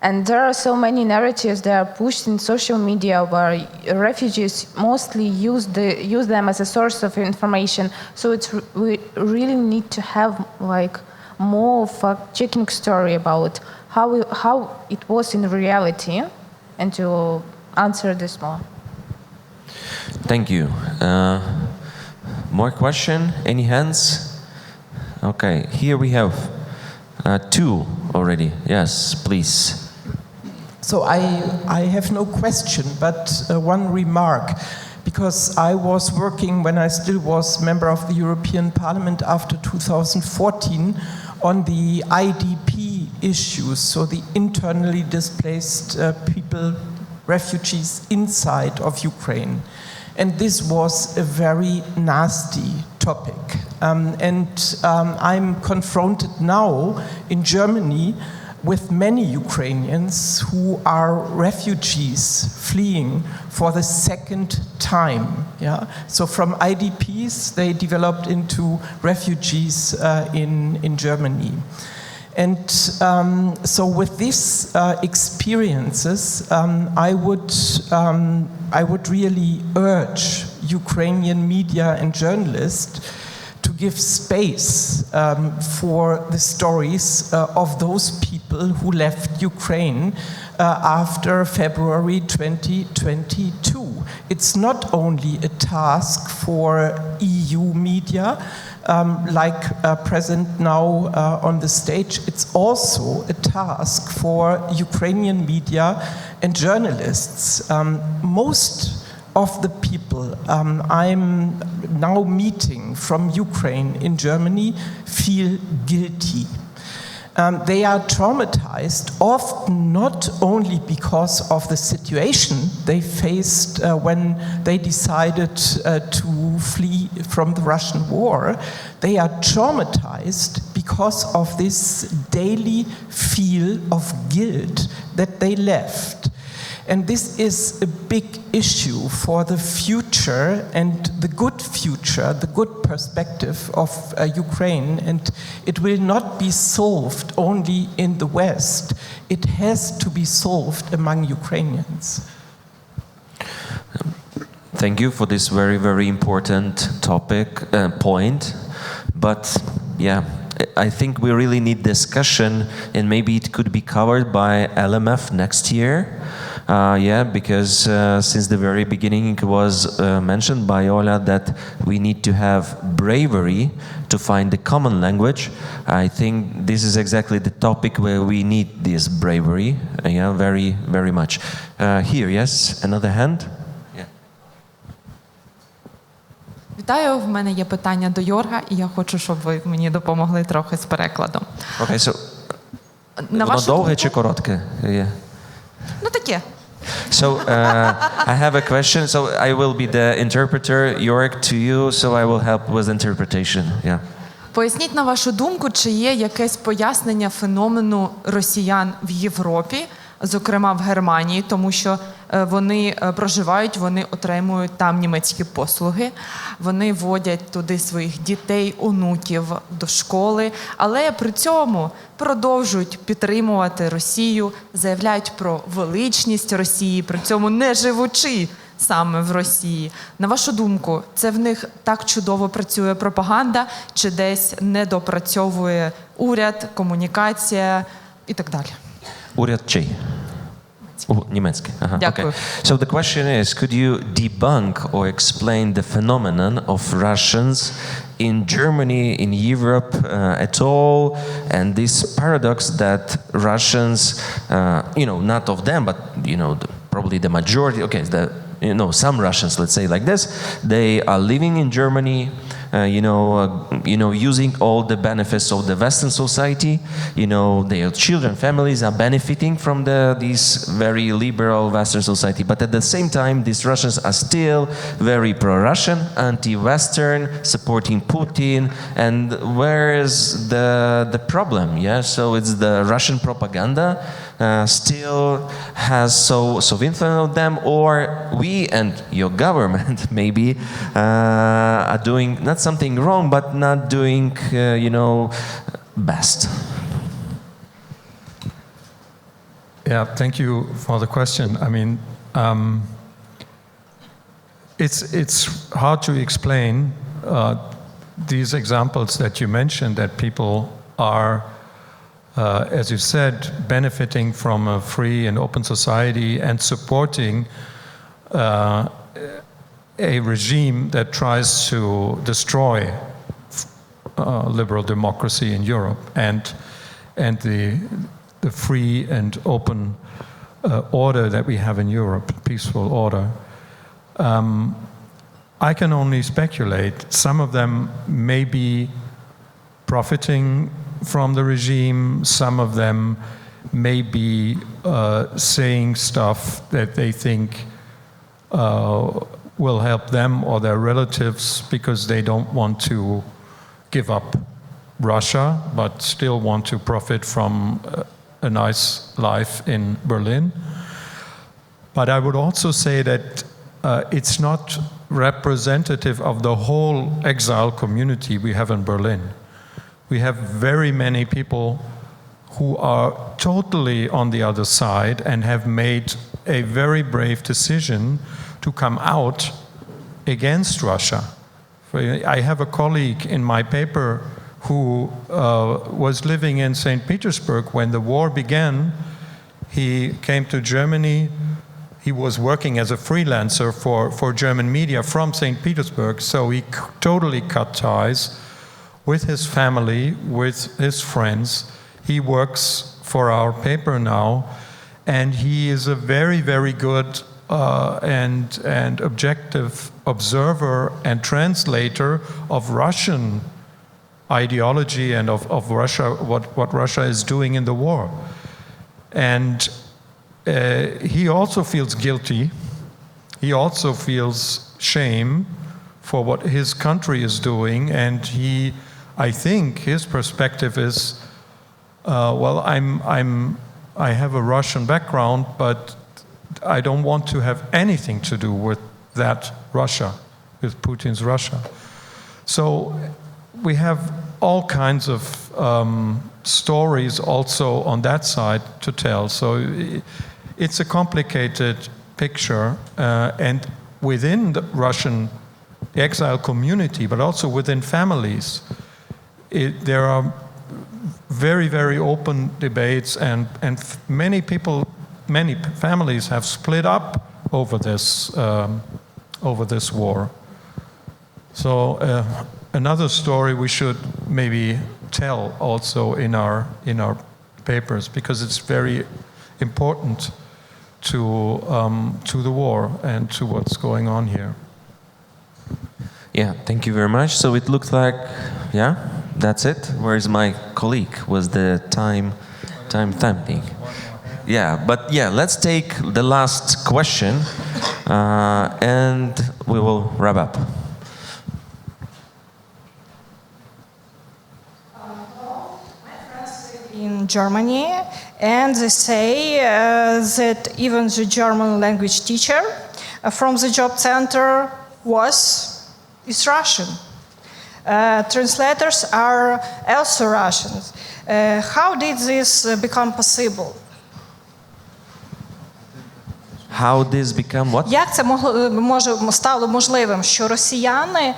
And there are so many narratives that are pushed in social media where refugees mostly use them as a source of information. So we really need to have like more fact-checking story about how it was in reality, and to answer this more. Thank you. More question? Any hands? Okay, here we have two already. Yes, please. So I have no question, but one remark. Because I was working, when I still was member of the European Parliament after 2014, on the IDP issues, so the internally displaced people, refugees inside of Ukraine. And this was a very nasty topic. I'm confronted now in Germany with many Ukrainians who are refugees fleeing for the second time. Yeah? So from IDPs, they developed into refugees in Germany. And so with these experiences, I would really urge Ukrainian media and journalists to give space for the stories of those people who left Ukraine after February 2022. It's not only a task for EU media, like present now on the stage, it's also a task for Ukrainian media and journalists. Most of the people I'm now meeting from Ukraine in Germany feel guilty. They are traumatized, often not only because of the situation they faced when they decided to flee from the Russian war. They are traumatized because of this daily feel of guilt that they left. And this is a big issue for the future and the good future, the good perspective of Ukraine. And it will not be solved only in the West. It has to be solved among Ukrainians. Thank you for this very, very important point. But yeah, I think we really need discussion, and maybe it could be covered by LMF next year. Because since the very beginning it was mentioned by Ola that we need to have bravery to find the common language. I think this is exactly the topic where we need this bravery, very, very much. Here, yes, another hand. Yeah. Вітаю, в мене є питання до Йорга, і я хочу, щоб ви мені допомогли трохи з перекладом. Okay, so воно довге чи коротке? Ну таке. So I have a question. So I will be the interpreter, Jörg, to you. So I will help with interpretation. Yeah. Поясніть на вашу думку, чи є якесь пояснення феномену росіян в Європі, зокрема в Германії, тому що вони проживають, вони отримують там німецькі послуги, вони водять туди своїх дітей, онуків до школи, але при цьому продовжують підтримувати Росію, заявляють про величність Росії, при цьому не живучи саме в Росії. На вашу думку, це в них так чудово працює пропаганда, чи десь недопрацьовує уряд, комунікація і так далі? Уряд чий? Німецький. Дякую. Okay. So the question is, could you debunk or explain the phenomenon of Russians in Germany, in Europe at all, and this paradox that Russians, not of them, but probably the majority, some Russians, let's say like this, they are living in Germany, using all the benefits of the Western society. Their children, families are benefiting from this very liberal Western society. But at the same time, these Russians are still very pro-Russian, anti-Western, supporting Putin. And where is the problem? Yeah, so it's the Russian propaganda still has so influence on them, or we and your government maybe are doing not something wrong, but not doing best. Yeah, thank you for the question. I mean, it's hard to explain these examples that you mentioned, that people are, as you said, benefiting from a free and open society and supporting a regime that tries to destroy liberal democracy in Europe and the free and open order that we have in Europe, peaceful order. I can only speculate. Some of them may be profiting from the regime. Some of them may be saying stuff that they think will help them or their relatives because they don't want to give up Russia, but still want to profit from a nice life in Berlin. But I would also say that it's not representative of the whole exile community we have in Berlin. We have very many people who are totally on the other side and have made a very brave decision to come out against Russia. I have a colleague in my paper who was living in St. Petersburg when the war began. He came to Germany. He was working as a freelancer for German media from St. Petersburg, so he totally cut ties with his family, with his friends. He works for our paper now, and he is a very, very good and objective observer and translator of Russian ideology and of Russia, what Russia is doing in the war. And he also feels guilty. He also feels shame for what his country is doing, and I think his perspective is, I have a Russian background, but I don't want to have anything to do with that Russia, with Putin's Russia. So we have all kinds of stories also on that side to tell. So it's a complicated picture, and within the Russian exile community, but also within families, there are very, very open debates, and many families have split up over this war. So another story we should maybe tell also in our papers, because it's very important to the war and to what's going on here. Yeah, thank you very much. So it looks like, yeah, that's it. Where's my colleague? Was the time thing? Yeah, but yeah, let's take the last question, and we will wrap up. In Germany, and they say that even the German language teacher from the job center is Russian. Translators are also Russians. How did this become possible? How this become what? Як це стало можливим, що росіяни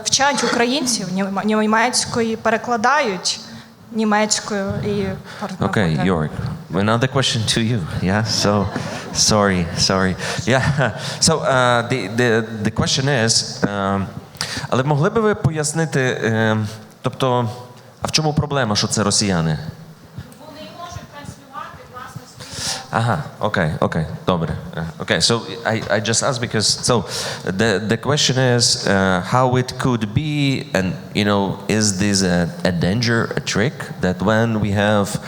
вчать українців німецької, перекладають німецькою і... Okay, Jörg, another question to you. Yeah, so sorry. Yeah, so the question is, але могли би ви пояснити, тобто, а в чому проблема, що це росіяни? Вони можуть транслювати власне свої Okay, dobre. Okay, so I just asked because, so the question is how it could be, and is this a danger, a trick, that when we have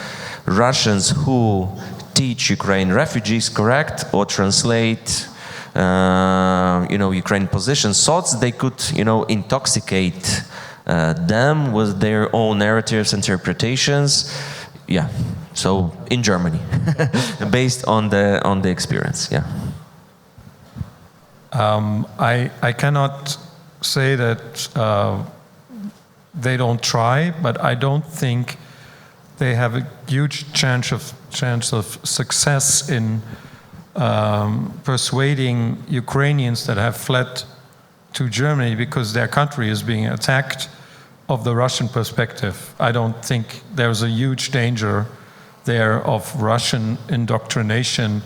Russians who teach Ukraine refugees correct or translate Ukrainian positions, thoughts they could intoxicate them with their own narratives, interpretations. Yeah, so in Germany, based on the experience. Yeah. I cannot say that they don't try, but I don't think they have a huge chance of success in persuading Ukrainians that have fled to Germany because their country is being attacked of the Russian perspective. I don't think there's a huge danger there of Russian indoctrination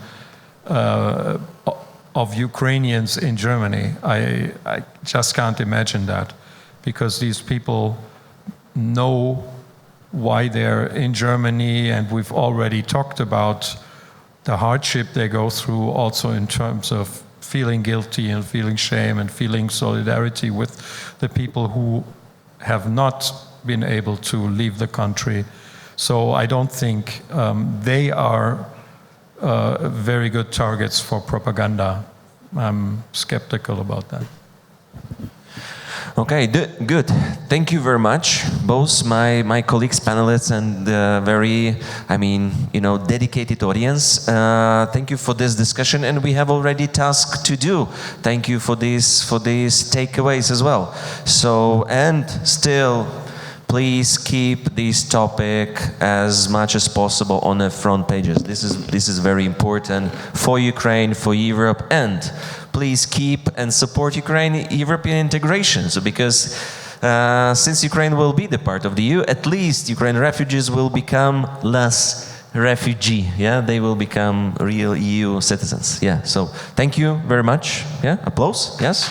of Ukrainians in Germany. I just can't imagine that, because these people know why they're in Germany, and we've already talked about the hardship they go through also in terms of feeling guilty and feeling shame and feeling solidarity with the people who have not been able to leave the country. So I don't think they are very good targets for propaganda. I'm skeptical about that. Okay, good. Thank you very much, both my colleagues, panelists, and very, dedicated audience. Thank you for this discussion, and we have already tasks to do. Thank you for these takeaways as well. So, and still, please keep this topic as much as possible on the front pages. This is very important for Ukraine, for Europe, and please keep and support European integration. So because since Ukraine will be the part of the EU, at least Ukrainian refugees will become less refugee. Yeah, they will become real EU citizens. Yeah. So thank you very much. Yeah, applause. Yes.